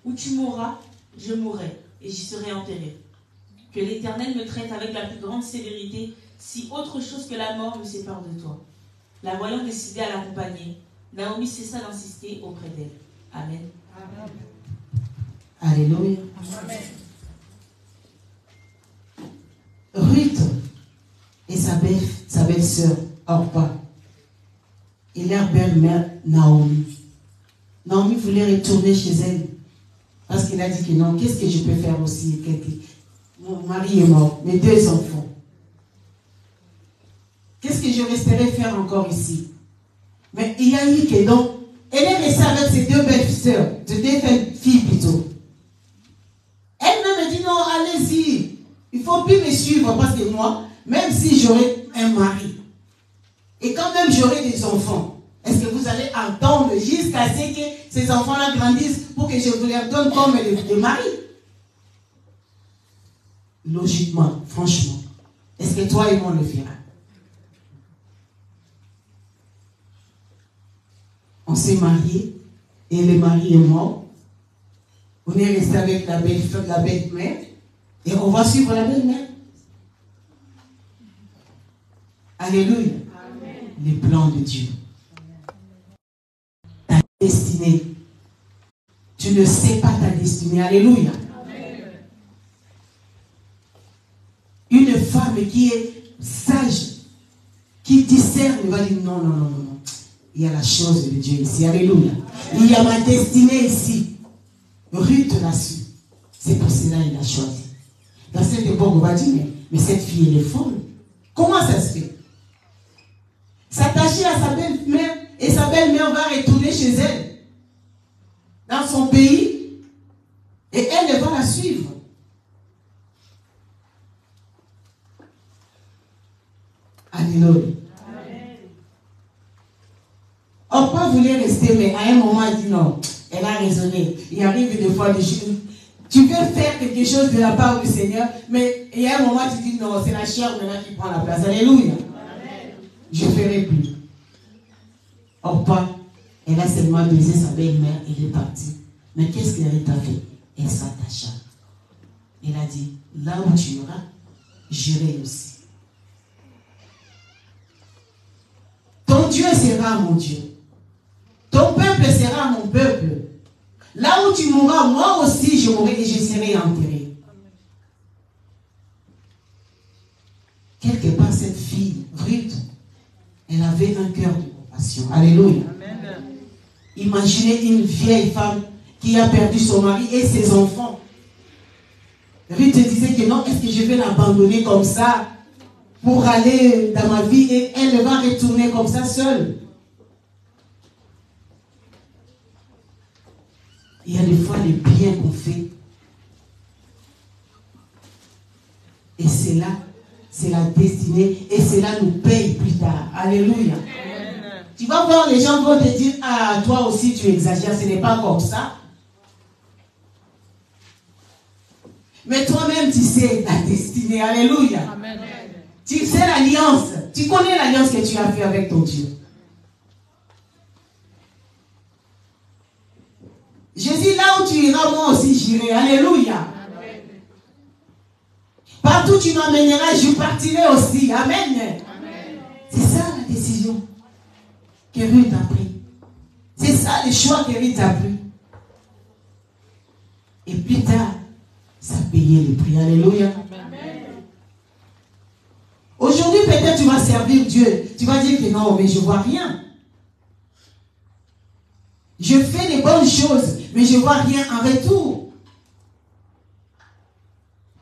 Où tu mourras, je mourrai, et j'y serai enterré. Que l'Éternel me traite avec la plus grande sévérité, si autre chose que la mort me sépare de toi. La voyant décidée à l'accompagner, Naomi cessa d'insister auprès d'elle. Amen. Amen. Alléluia. Amen. Ruth et sa belle-sœur, Orpa, et leur belle-mère, Naomi. Naomi voulait retourner chez elle. Parce qu'il a dit que non, qu'est-ce que je peux faire aussi? Mon mari est mort, mes 2 enfants. Qu'est-ce que je resterai faire encore ici? Mais il y a eu que donc, elle est restée avec ses 2 belles-sœurs, 2 belles filles plutôt. Elle-même me dit non, allez-y. Il ne faut plus me suivre parce que moi, même si j'aurais un mari, et quand même j'aurai des enfants, est-ce que vous allez attendre jusqu'à ce que ces enfants-là grandissent pour que je vous les donne comme des maris? Logiquement, franchement, est-ce que toi et moi on le fera? On s'est mariés et le mari est mort. On est resté avec la belle-mère et on va suivre la belle-mère. Alléluia. Amen. Les plans de Dieu. Ta destinée. Tu ne sais pas ta destinée. Alléluia. Amen. Une femme qui est sage, qui discerne, va dire non, non, non, non, non. Il y a la chose de Dieu ici. Alléluia. Il y a ma destinée ici. Ruth l'a su. C'est pour cela qu'il a choisi. Dans cette époque, on va dire, mais cette fille, elle est folle. Comment ça se fait? S'attacher à sa belle-mère et sa belle-mère va retourner chez elle, dans son pays, et elle va la suivre. Alléluia. Orpa voulait rester, mais à un moment, elle dit non. Elle a raisonné. Il arrive des fois des choses. Tu veux faire quelque chose de la part du Seigneur, mais il y a un moment, tu dis non, c'est la chair maintenant qui prend la place. Alléluia. Amen. Je ne ferai plus. Orpa, elle a seulement baisé sa belle-mère, elle est partie. Mais qu'est-ce qu'elle a fait? Elle s'attacha. Elle a dit, là où tu iras, j'irai aussi. Ton Dieu sera mon Dieu. Ton peuple sera mon peuple. Là où tu mourras, moi aussi je mourrai et je serai enterré. Quelque part, cette fille, Ruth, elle avait un cœur de compassion. Alléluia. Amen. Imaginez une vieille femme qui a perdu son mari et ses enfants. Ruth disait que non, est-ce que je vais l'abandonner comme ça pour aller dans ma vie et elle va retourner comme ça seule? Il y a des fois les biens qu'on fait. Et c'est là, c'est la destinée. Et cela nous paye plus tard. Alléluia. Amen. Tu vas voir, les gens vont te dire, ah, toi aussi tu exagères, ce n'est pas comme ça. Mais toi-même, tu sais ta destinée. Alléluia. Amen. Tu sais l'alliance. Tu connais l'alliance que tu as fait avec ton Dieu. Jésus, là où tu iras, moi aussi j'irai. Alléluia. Amen. Partout tu m'amèneras, je partirai aussi. Amen. Amen. C'est ça la décision que Ruth a pris. C'est ça le choix que Ruth a pris. Et plus tard, ça a payé le prix. Alléluia. Amen. Aujourd'hui, peut-être tu vas servir Dieu. Tu vas dire que non, mais je ne vois rien. Je fais les bonnes choses, mais je ne vois rien en retour.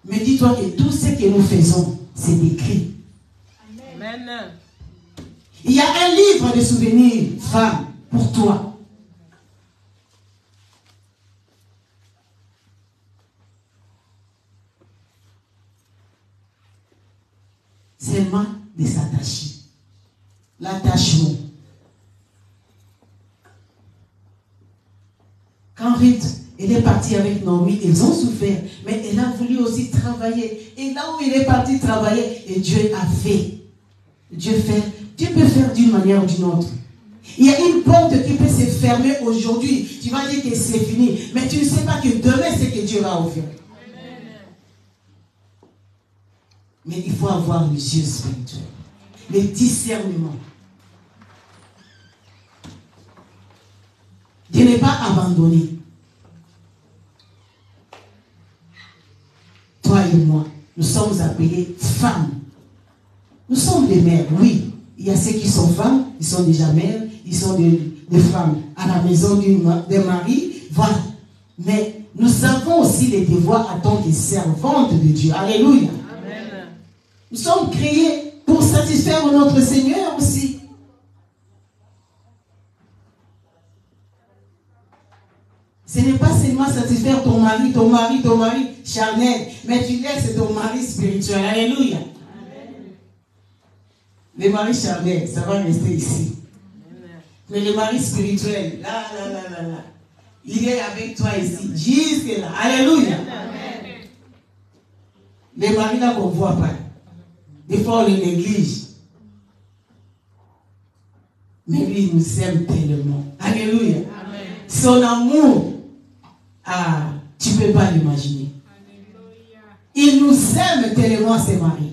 Mais dis-toi que tout ce que nous faisons, c'est décrit. Amen. Il y a un livre de souvenirs, femme, pour toi. Seulement de s'attacher. L'attachement. Quand Ruth, elle est partie avec Naomi, ils ont souffert, mais elle a voulu aussi travailler. Et là où elle est partie travailler, et Dieu a fait. Dieu peut faire d'une manière ou d'une autre. Il y a une porte qui peut se fermer aujourd'hui. Tu vas dire que c'est fini, mais tu ne sais pas que demain, c'est que Dieu va ouvrir. Mais il faut avoir les yeux spirituels, le discernement. De ne pas abandonner. Toi et moi, nous sommes appelés femmes. Nous sommes des mères, oui. Il y a ceux qui sont femmes, ils sont déjà mères, ils sont des femmes à la maison des maris, voilà. Mais nous avons aussi les devoirs en tant que servantes de Dieu. Alléluia. Amen. Nous sommes créés pour satisfaire notre Seigneur aussi. Ce n'est pas seulement satisfaire ton mari charnel, mais tu laisses ton mari spirituel. Alléluia. Amen. Les maris charnels, ça va rester ici. Amen. Mais le mari spirituel, là, il est avec toi ici, jusque là. Alléluia. Amen. Les maris là qu'on ne voit pas. Des fois on les néglige. Mais lui, il nous aime tellement. Alléluia. Amen. Son amour, tu ne peux pas l'imaginer. Il nous aime tellement, ses maris.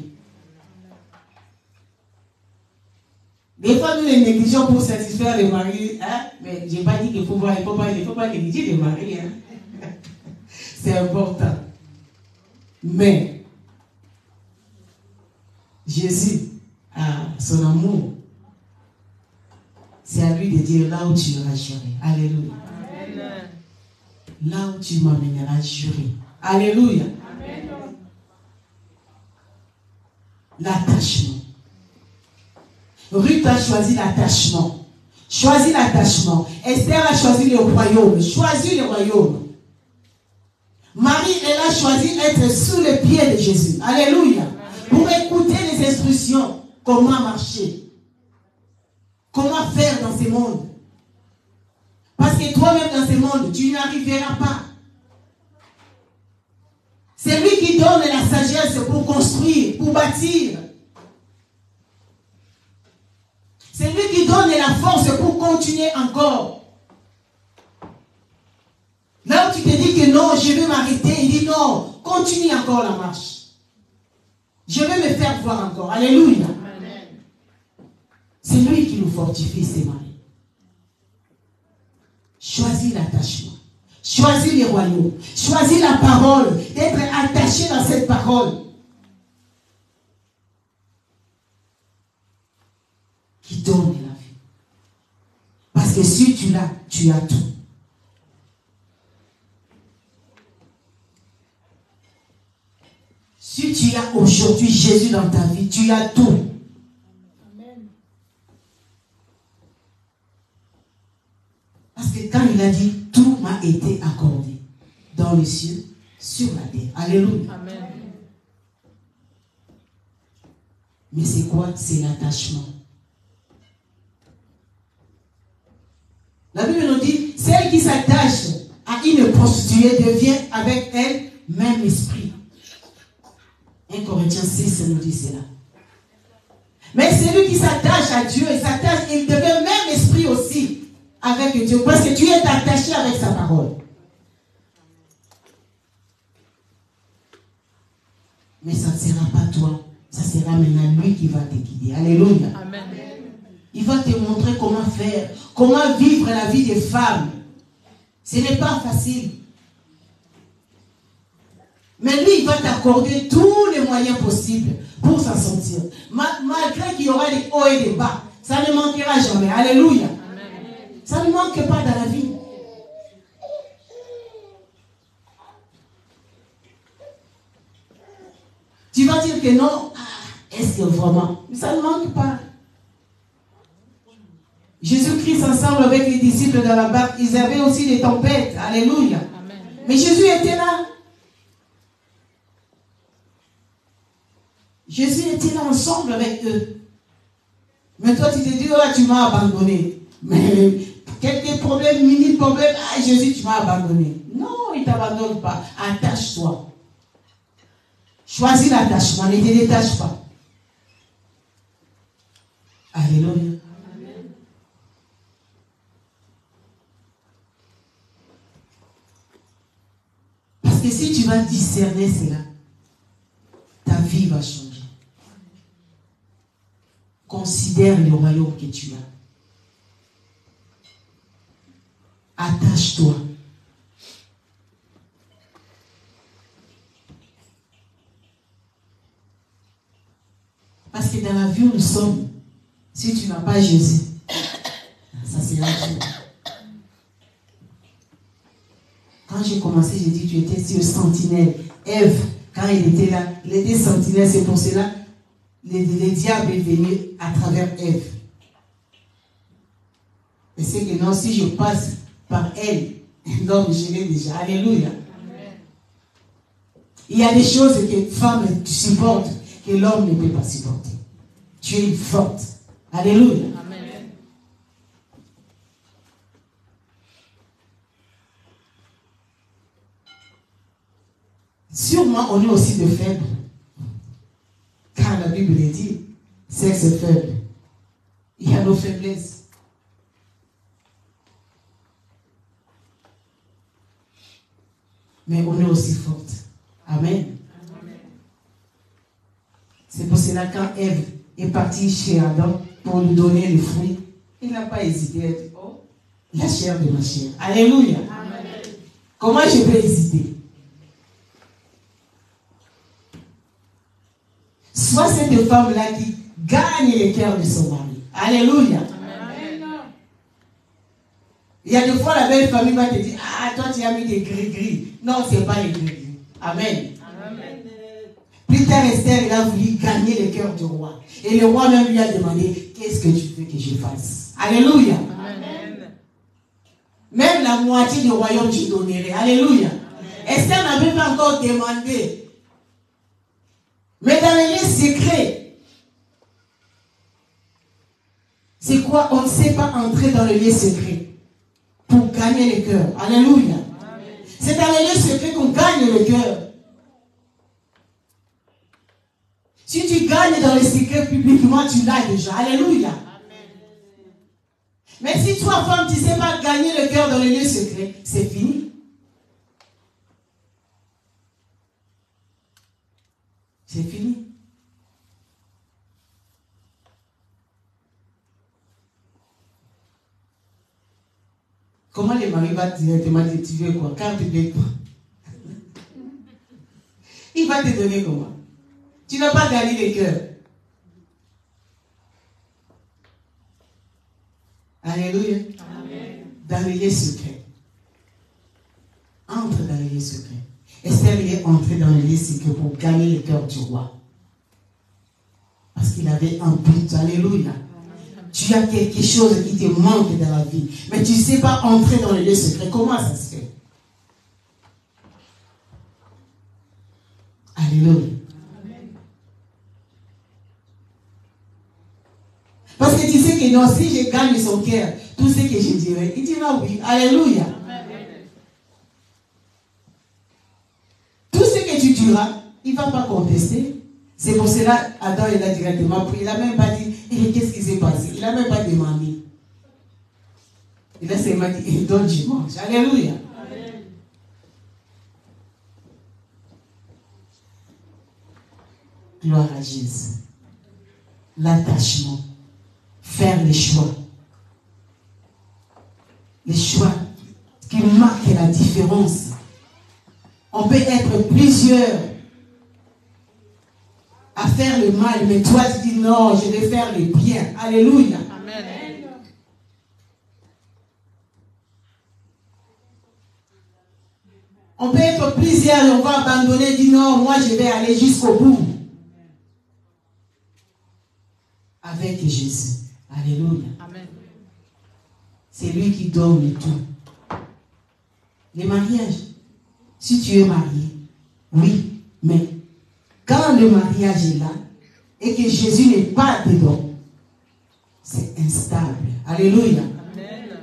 Des fois, nous les négligeons pour satisfaire les maris. Hein? Mais je n'ai pas dit qu'il faut pas négliger les maris. Hein? C'est important. Mais Jésus, son amour, c'est à lui de dire là où tu iras jurer. Alléluia. Amen. Là où tu m'amèneras jurer. Alléluia. Amen. L'attachement. Ruth a choisi l'attachement. Choisis l'attachement. Esther a choisi le royaume. Choisis le royaume. Marie, elle a choisi d'être sous les pieds de Jésus. Alléluia. Amen. Pour écouter les instructions. Comment marcher. Comment faire dans ce monde. Parce que toi-même dans ce monde, tu n'arriveras pas. C'est lui qui donne la sagesse pour construire, pour bâtir. C'est lui qui donne la force pour continuer encore. Là où tu te dis que non, je vais m'arrêter, il dit non, continue encore la marche. Je vais me faire voir encore. Alléluia. Amen. C'est lui qui nous fortifie, ses maris. Choisis l'attachement. Choisis les royaumes. Choisis la parole. D'être attaché dans cette parole. Qui donne la vie. Parce que si tu l'as, tu as tout. Si tu as aujourd'hui Jésus dans ta vie, tu as tout. Parce que quand il a dit, tout m'a été accordé dans les cieux, sur la terre. Alléluia. Amen. Mais c'est quoi? C'est l'attachement. La Bible nous dit, celle qui s'attache à une prostituée devient avec elle même esprit. 1 Corinthiens 6 nous dit cela. Mais celui qui s'attache à Dieu, il devient même esprit aussi avec Dieu. Parce que tu es attaché avec sa parole. Mais ça ne sera pas toi. Ça sera maintenant lui qui va te guider. Alléluia. Amen. Il va te montrer comment faire, comment vivre la vie des femmes. Ce n'est pas facile. Mais lui, il va t'accorder tous les moyens possibles pour s'en sortir. Malgré qu'il y aura des hauts et des bas, ça ne manquera jamais. Alléluia. Amen. Ça ne manque pas dans la vie. Tu vas dire que non, est-ce que vraiment? Mais ça ne manque pas. Jésus-Christ ensemble avec les disciples dans la barque, ils avaient aussi des tempêtes. Alléluia. Amen. Mais Jésus était là. Jésus était là ensemble avec eux. Mais toi, tu te dis, oh, tu m'as abandonné. Mais quelques problèmes, mini problèmes, Jésus, tu m'as abandonné. Non, il ne t'abandonne pas. Attache-toi. Choisis l'attachement, ne te détache pas. Alléluia. Amen. Parce que si tu vas discerner cela, ta vie va changer. Considère le royaume que tu as. Attache-toi. Parce que dans la vie où nous sommes, si tu n'as pas Jésus, ça sera dur. Quand j'ai commencé, j'ai dit, tu étais sur sentinelle. Ève, quand il était là, il était sentinelle, c'est pour cela le diable est venu à travers Ève. Et c'est que non, si je passe par elle, l'homme, je l'ai déjà. Alléluia. Amen. Il y a des choses que femme supporte que l'homme ne peut pas supporter. Tu es forte. Alléluia. Amen. Sûrement, on est aussi de faibles. Car la Bible dit, sexe faible. Il y a nos faiblesses. Mais on est aussi forte. Amen. Amen. C'est pour cela quand Ève est partie chez Adam pour lui donner le fruit, il n'a pas hésité à dire, oh, la chair de ma chair. Alléluia. Amen. Comment je peux hésiter? Soit cette femme-là qui gagne le cœur de son mari. Alléluia. Amen. Il y a des fois la belle famille va te dire, ah, toi tu as mis des gris-gris. Non, ce n'est pas les gris-gris. Amen. Amen. Plus tard, Esther, il a voulu gagner le cœur du roi. Et le roi même lui a demandé, qu'est-ce que tu veux que je fasse? Alléluia. Amen. Même la moitié du royaume, tu donnerais. Alléluia. Amen. Esther n'avait pas encore demandé. Mais dans les lieux secrets, c'est quoi? On ne sait pas entrer dans les lieux secrets pour gagner le cœur. Alléluia. Amen. C'est dans les lieux secrets qu'on gagne le cœur. Si tu gagnes dans les secrets publiquement, tu l'as déjà. Alléluia. Amen. Mais si toi, femme, tu ne sais pas gagner le cœur dans les lieux secrets, c'est fini. C'est fini. Comment les maris vont directement dire, tu veux quoi? Quand tu veux quoi? Il va te donner comment? Tu n'as pas gagné le cœur. Alléluia. Amen. Dans les lieux secrets. Entre dans les lieux secrets. Esther est entré dans les lieux secrets pour gagner le cœur du roi. Parce qu'il avait un but. Alléluia. Tu as quelque chose qui te manque dans la vie. Mais tu ne sais pas entrer dans les lieux secrets. Comment ça se fait? Alléluia. Parce que tu sais que non, si je gagne son cœur, tout ce que je dirais, il dira oui. Alléluia. Tout ce que tu diras, il ne va pas contester. C'est pour cela, Adam, il a directement pris. Il n'a même pas dit, qu'est-ce qui s'est passé? Il n'a même pas demandé. Il a seulement dit, donne dimanche. Alléluia. Amen. Gloire à Jésus. L'attachement. Faire les choix. Les choix qui marquent la différence. On peut être plusieurs à faire le mal, mais toi tu dis non, je vais faire le bien. Alléluia. Amen. On peut être plusieurs et on va abandonner, dire non, moi je vais aller jusqu'au bout. Avec Jésus. Alléluia. Amen. C'est lui qui donne tout. Les mariages. Si tu es marié, oui, mais quand le mariage est là et que Jésus n'est pas dedans, c'est instable. Alléluia. Amen.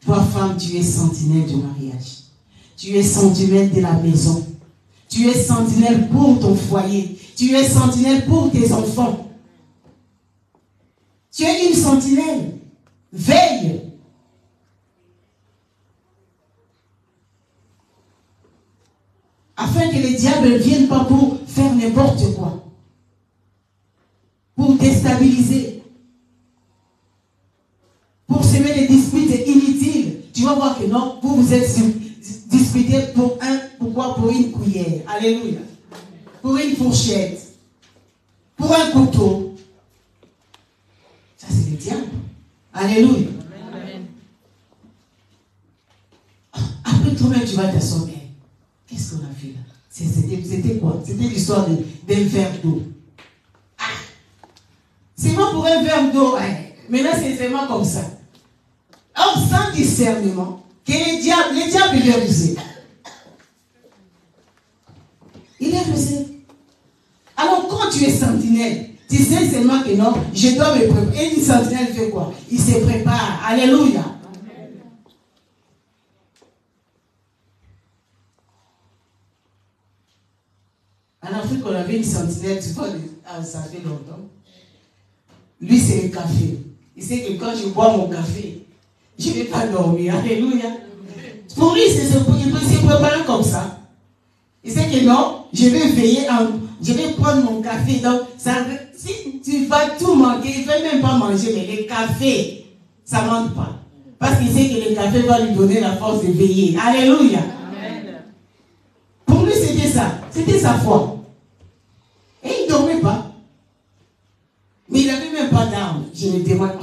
Toi, femme, tu es sentinelle du mariage. Tu es sentinelle de la maison. Tu es sentinelle pour ton foyer. Tu es sentinelle pour tes enfants. Tu es une sentinelle. Veille. Afin que les diables ne viennent pas pour faire n'importe quoi. Pour déstabiliser. Pour semer des disputes inutiles. Tu vas voir que non, vous vous êtes disputés pour pourquoi? Pour une cuillère. Alléluia. Pour une fourchette. Pour un couteau. diable. Alléluia. Amen. Après toi-même, tu vas t'asseoir. Qu'est-ce qu'on a fait là? C'était quoi? C'était l'histoire d'un verre d'eau. Ah! C'est bon pour un verre d'eau. Maintenant, c'est vraiment comme ça. Or, sans discernement, que les diables, il est rusé. Il est rusé. Alors, quand tu es sentinelle, tu sais seulement que non, je dois me préparer. Et une sentinelle fait quoi? Il se prépare. Alléluia. En Afrique, on avait une sentinelle, tu vois, ça fait longtemps. Lui, c'est le café. Il sait que quand je bois mon café, je ne vais pas dormir. Alléluia. Pour lui, il se prépare comme ça. Il sait que non, je vais veiller, je vais prendre mon café. Donc, ça, si tu vas tout manquer, il ne veut même pas manger, mais le café, ça ne manque pas. Parce qu'il sait que le café va lui donner la force de veiller. Alléluia. Amen. Pour lui, c'était ça. C'était sa foi. Et il ne dormait pas. Mais il n'avait même pas d'armes. Je me demande,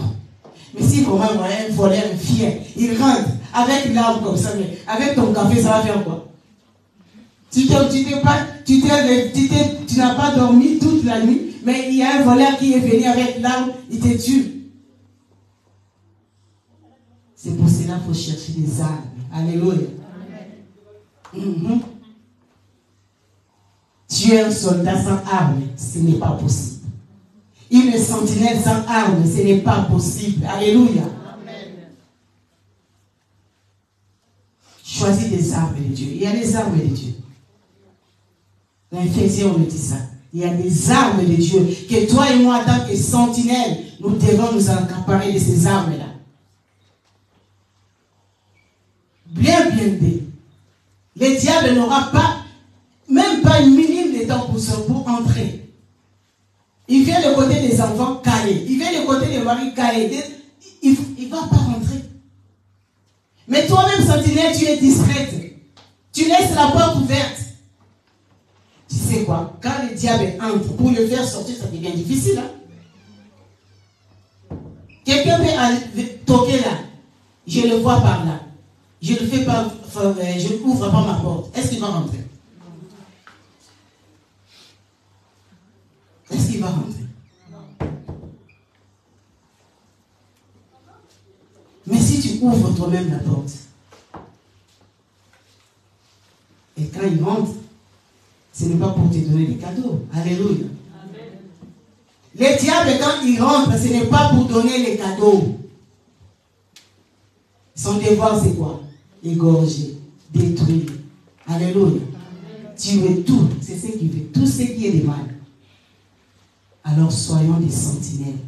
mais si comment un voleur, un fier, il rentre avec l'arme comme ça, mais avec ton café, ça va faire quoi? Tu n'as pas dormi toute la nuit, mais il y a un voleur qui est venu avec l'arme, il te tue. C'est pour cela qu'il faut chercher des armes. Alléluia. Tuer un soldat sans arme, ce n'est pas possible. Une sentinelle sans arme, ce n'est pas possible. Alléluia. Amen. Choisis des armes de Dieu. Il y a des armes de Dieu. Dans Éphésiens, on me dit ça. Il y a des armes de Dieu que toi et moi, en tant que sentinelles, nous devons nous accaparer de ces armes-là. Bien blindé. Le diable n'aura pas, même pas une minime de temps pour entrer. Il vient du côté des enfants calés. Il vient du côté des maris calés. Il ne va pas rentrer. Mais toi-même, sentinelle, tu es discrète. Tu laisses la porte ouverte. Tu sais quoi? Quand le diable entre, pour le faire sortir, ça devient difficile. Quelqu'un veut toquer là. Je le vois par là. Je ne fais pas, je n'ouvre pas ma porte. Est-ce qu'il va rentrer? Est-ce qu'il va rentrer? Mais si tu ouvres toi-même la porte, et quand il rentre, ce n'est pas pour te donner des cadeaux. Alléluia. Amen. Le diable, quand il rentre, ce n'est pas pour donner les cadeaux. Son devoir, c'est quoi? Égorger, détruire. Alléluia. Tuer tout. C'est ce qu'il veut. Tout ce qui est de mal. Alors soyons des sentinelles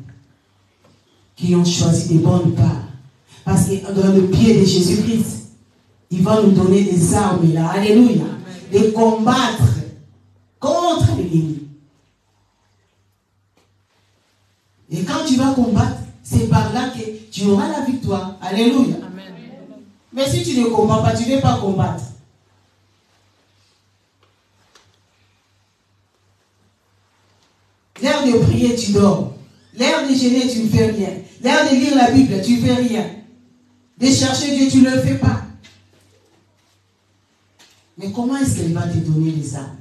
qui ont choisi des bonnes parts. Parce que dans le pied de Jésus-Christ, il va nous donner des armes là. Alléluia. De combattre contre l'ennemi. Et quand tu vas combattre, c'est par là que tu auras la victoire. Alléluia. Amen. Mais si tu ne combats pas, tu ne vas pas combattre. L'heure de prier, tu dors. L'heure de jeûner, tu ne fais rien. L'heure de lire la Bible, tu ne fais rien. De chercher Dieu, tu ne le fais pas. Mais comment est-ce qu'elle va te donner les armes?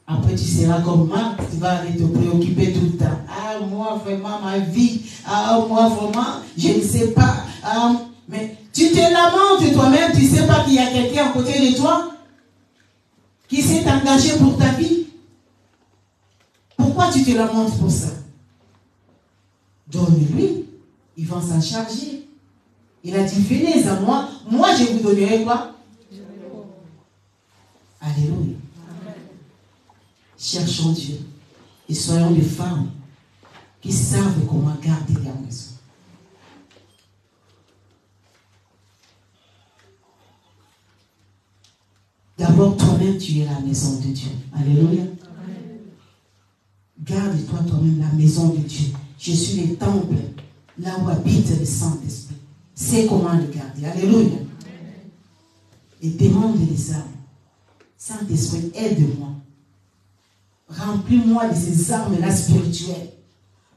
Après, tu seras comme Marc, tu vas aller te préoccuper tout le temps. Ah, moi, vraiment, ma vie. Ah, moi, vraiment, je ne sais pas. Ah, mais tu te lamentes toi-même, tu ne sais pas qu'il y a quelqu'un à côté de toi qui s'est engagé pour ta vie. Pourquoi tu te lamentes pour ça? Donne-lui, il va s'en charger. Il a dit, venez à moi, moi je vous donnerai quoi? Alléluia. Cherchons Dieu et soyons des femmes qui savent comment garder la maison. D'abord, toi-même, tu es la maison de Dieu. Alléluia. Garde-toi toi-même la maison de Dieu. Je suis le temple, là où habite le Saint-Esprit. C'est comment le garder. Alléluia. Et demande les armes. Saint-Esprit, aide-moi. Remplis-moi de ces armes-là spirituelles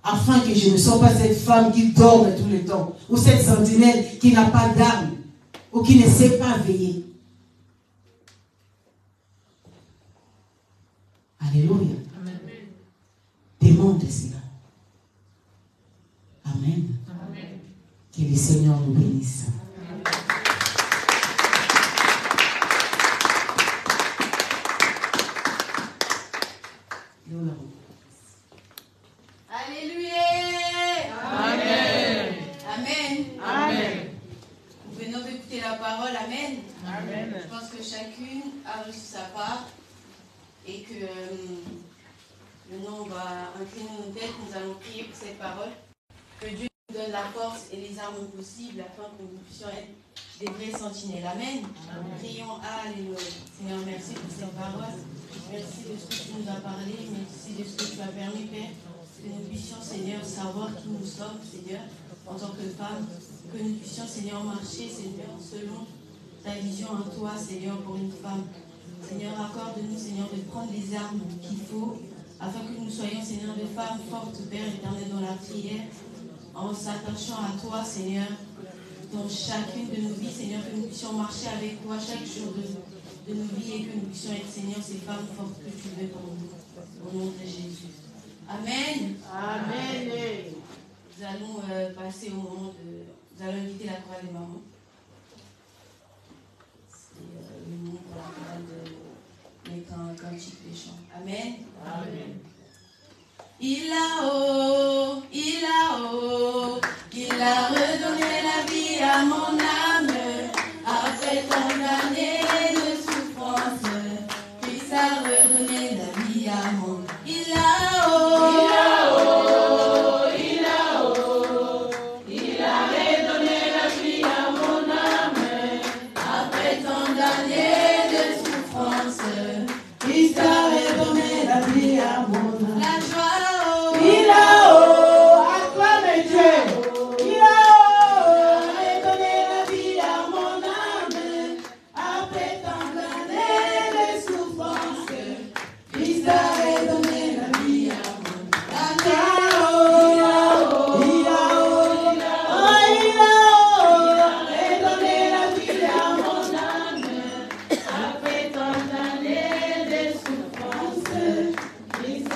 afin que je ne sois pas cette femme qui dort tout le temps, ou cette sentinelle qui n'a pas d'armes, ou qui ne sait pas veiller. Alléluia. Amen. Demande cela. Amen. Amen. Que le Seigneur nous bénisse. Alléluia. Amen. Amen. Amen. Nous venons d'écouter la parole. Amen. Amen. Je pense que chacune a reçu sa part et que maintenant on va incliner nos têtes, nous allons prier pour cette parole. Que Dieu nous donne la force et les armes possibles afin que nous puissions être des vrais sentinelles. Amen. Prions. Alléluia. Seigneur, merci pour cette parole. Merci de ce que tu nous as parlé. Merci de ce que tu as permis, Père. Que nous puissions, Seigneur, savoir qui nous sommes, Seigneur, en tant que femmes. Que nous puissions, Seigneur, marcher, Seigneur, selon ta vision en toi, Seigneur, pour une femme. Seigneur, accorde-nous, Seigneur, de prendre les armes qu'il faut, afin que nous soyons, Seigneur, des femmes fortes, Père éternel, dans la prière, en s'attachant à toi, Seigneur, dans chacune de nos vies, Seigneur, que nous puissions marcher avec toi chaque jour de nos vies et que nous puissions être, Seigneur, ces femmes fortes que tu veux pour nous. Au nom de Jésus. Amen. Amen. Nous allons passer au moment de... Nous allons inviter la chorale des mamans. C'est le moment pour la chorale de mettre un cantique des chants. Amen. Amen. Il a redonné la vie à mon âme. Après tant d'années de souffrance, Christ a redonné la vie à mon âme. Il a redonné la vie à mon âme. Après tant d'années de souffrance, Christ a redonné la vie à mon âme. La joie. Acclamez Dieu. Il a redonné la vie à mon âme. Après tant d'années de souffrance, Christ a redonné la vie à mon âme. Il a redonné la vie à mon âme. Après tant d'années de souffrance, Christ a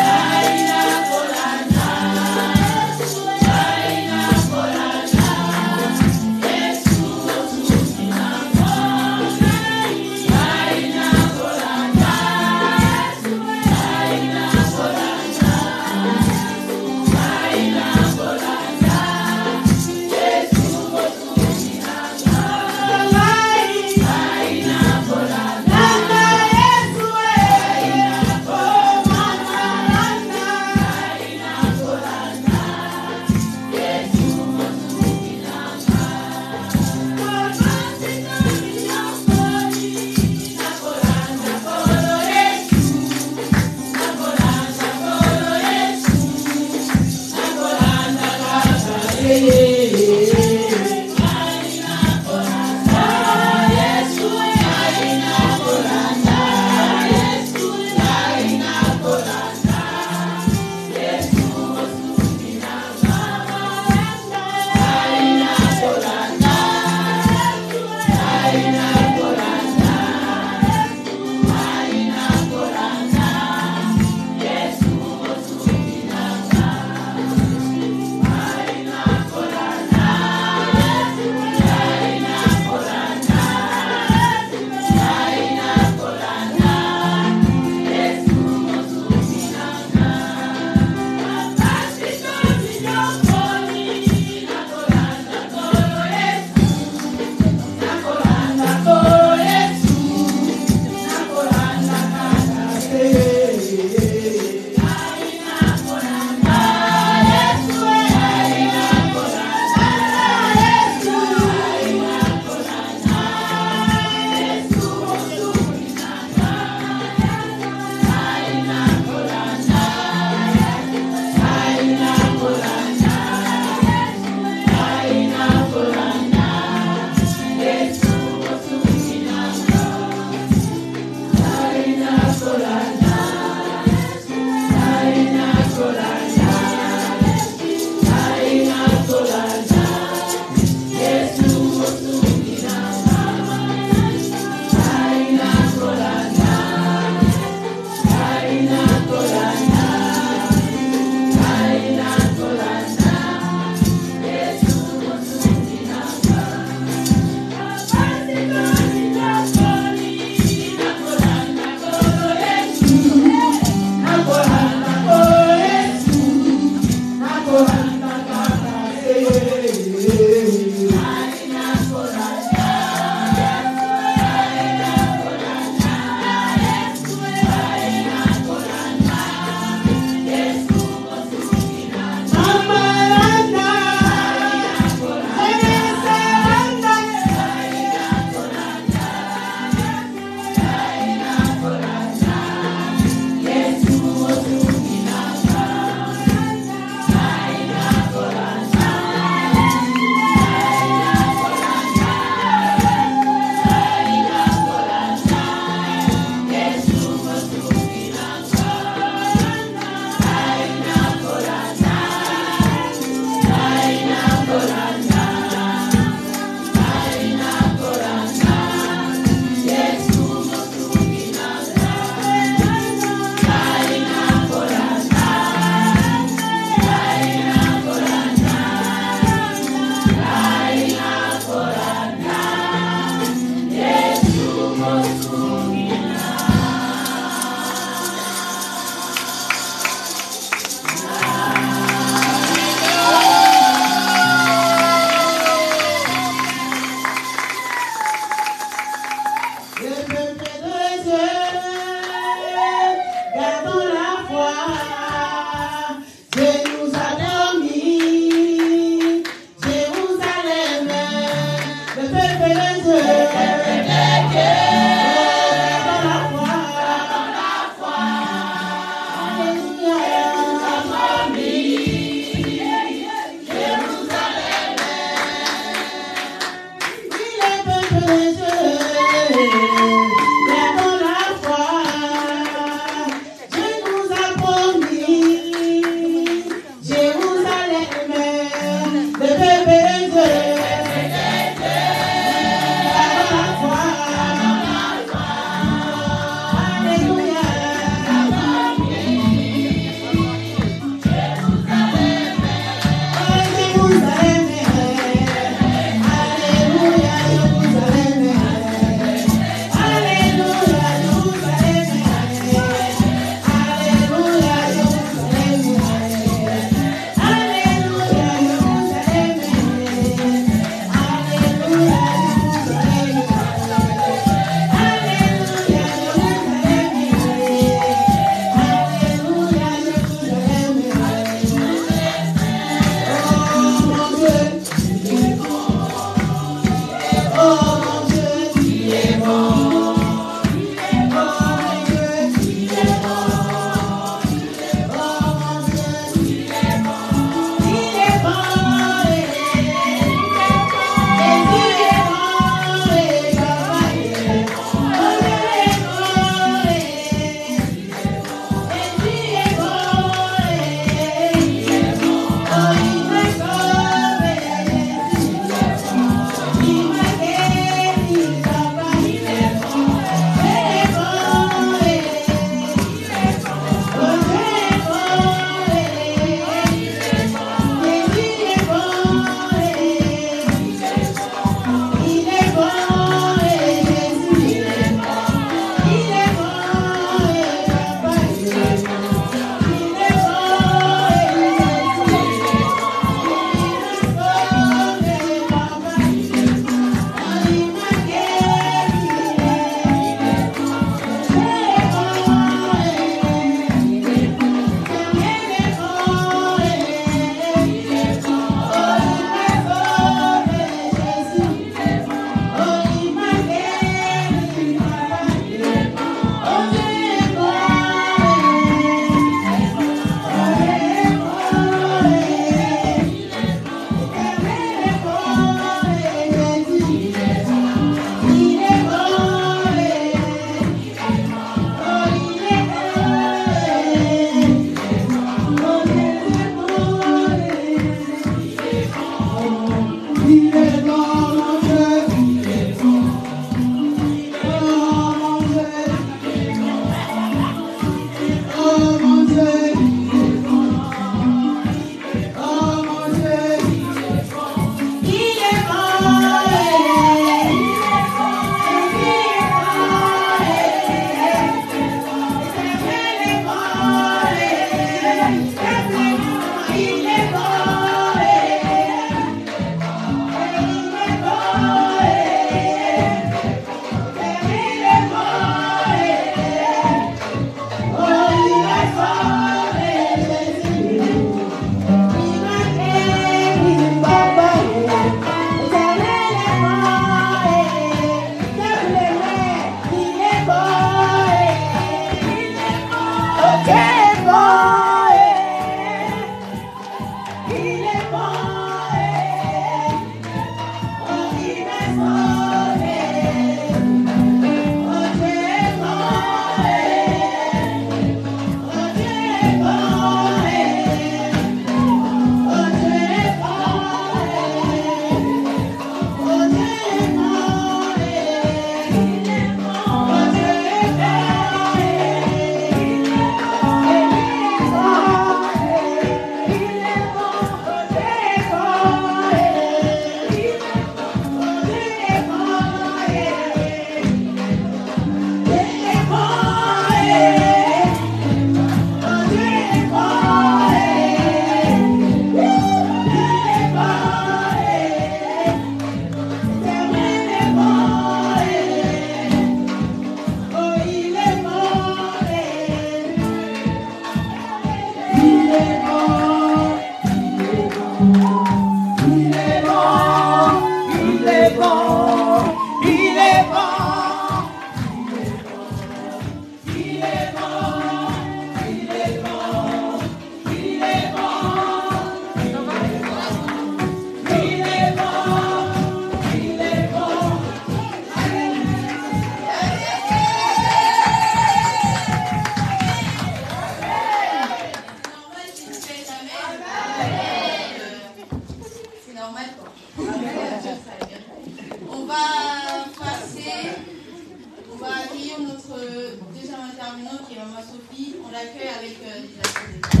on l'accueille avec des applaudissements.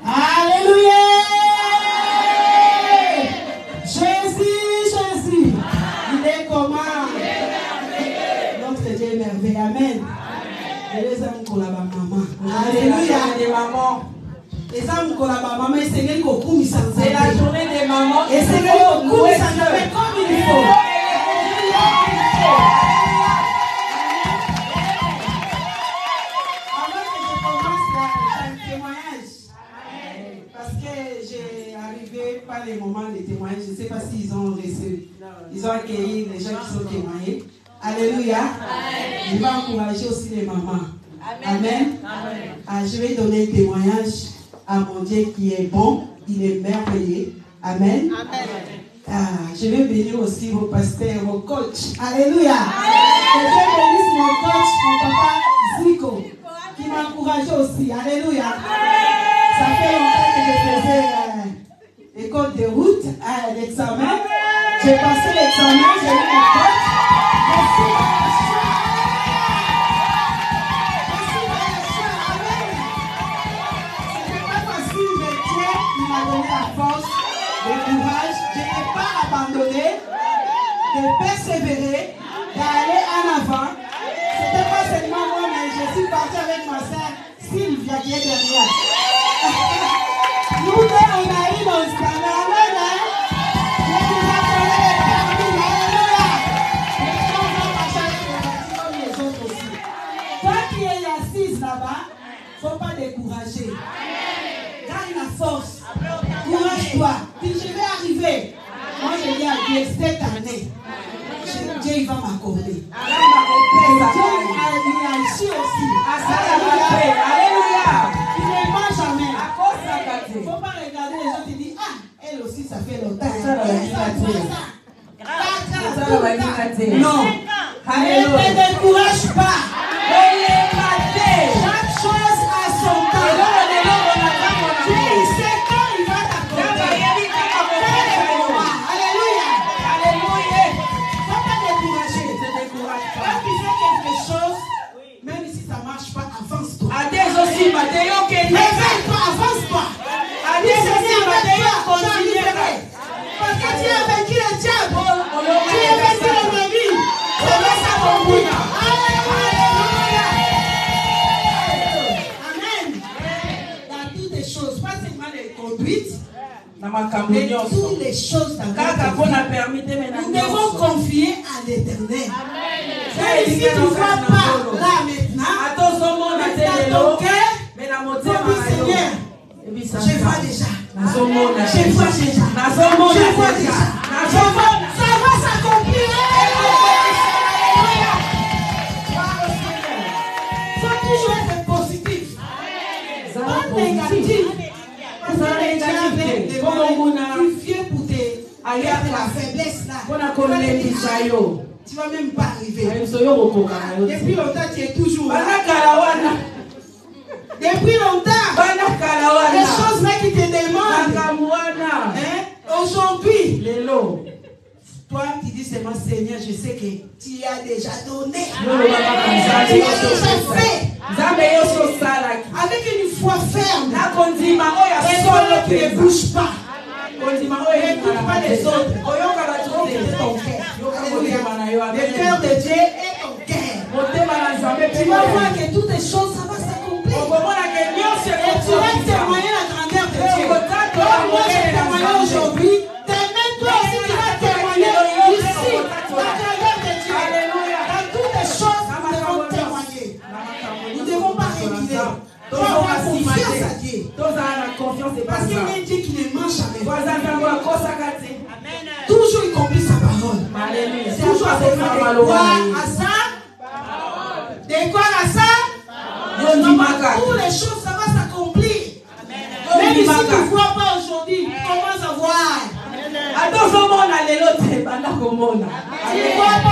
Alléluia. Jésus, il est comment? Notre Dieu est merveilleux. Amen. Et les hommes qu'on a maman. Alléluia. Des mamans. Les hommes qu'on a maman, c'est la journée des mamans. Et c'est comme il faut. Avant que je commence, j'ai un témoignage. Parce que j'ai arrivé par les moments de témoignage. Je ne sais pas s'ils ont reçu. Ils ont accueilli les gens qui sont témoignés. Alléluia. Je vais encourager aussi les mamans. Amen. Amen. Je vais donner un témoignage à mon Dieu qui est bon. Il est merveilleux. Amen. Amen. Je vais bénir aussi vos pasteurs, vos coachs. Alléluia. Que Dieu bénisse mon coach, mon papa Zico, qui m'a encouragé aussi. Alléluia. Ça fait longtemps que je faisais l'école de route, l'examen. J'ai passé l'examen, j'ai eu mon coach. C'était pas facile, mais Dieu m'a donné la force, le courage. Je n'ai pas abandonné, de persévérer, d'aller en avant. C'était pas seulement moi, mais je suis partie avec ma soeur Sylvia qui est derrière. Nous deux, on a eu nos standards. Là-bas, il ne faut pas décourager. Gagne la force. Courage-toi. Puis je vais arriver. Moi, je dis à Dieu, cette année, Dieu il va m'accorder. Dieu a agi aussi. Alléluia. Il ne ment jamais. Il ne faut pas regarder les gens qui disent, ah, elle aussi, ça fait longtemps. Non. Ne te décourage pas. Chaque chose a son temps. Dieu sait quand il va t'accorder. Alléluia. Alléluia. Il ne faut pas décourager. Quand tu fais quelque chose, même si ça ne marche pas, avance-toi. Réveille-toi, avance-toi. Parce que tu as vaincu le diable. Tu as vaincu l'ennemi. C'est là ça mon but. Mais toutes les choses dans notre vie, nous devons confier à l'Éternel. Même si tu ne vois pas là maintenant, dans ton cœur, Seigneur, je vois déjà. Je vois déjà. Ça va s'accomplir. Il faut toujours être positif. Pas négatif. Tu viens pour te aller avec la faiblesse là. Tu vas même pas arriver. Depuis longtemps, tu es toujours là. Depuis longtemps, les choses là qui te demandent. Aujourd'hui, toi, tu dis seulement Seigneur, je sais que tu as déjà donné. Tu as déjà fait. Avec une foi ferme. Et qui ne bouge pas. N'écoute pas les autres. C'est ton cœur. Le cœur de Dieu est ton cœur. Tu vas voir que toutes les choses, ça va s'accomplir. Et tu vas témoigner la grandeur de Dieu. Comme moi, je témoigne aujourd'hui. Demain, toi aussi, tu vas témoigner ici. La grandeur de Dieu. Dans toutes les choses, nous devons témoigner. Nous ne devons pas réviser. Tu vas avoir confiance à Dieu. Parce qu'il y a un Dieu qui ne ment jamais. Toujours il accomplit sa parole. C'est toujours de croire à ça. De croire à ça. Toutes les choses, ça va s'accomplir. Même si tu ne vois pas aujourd'hui, commence à voir. Tu ne vois pas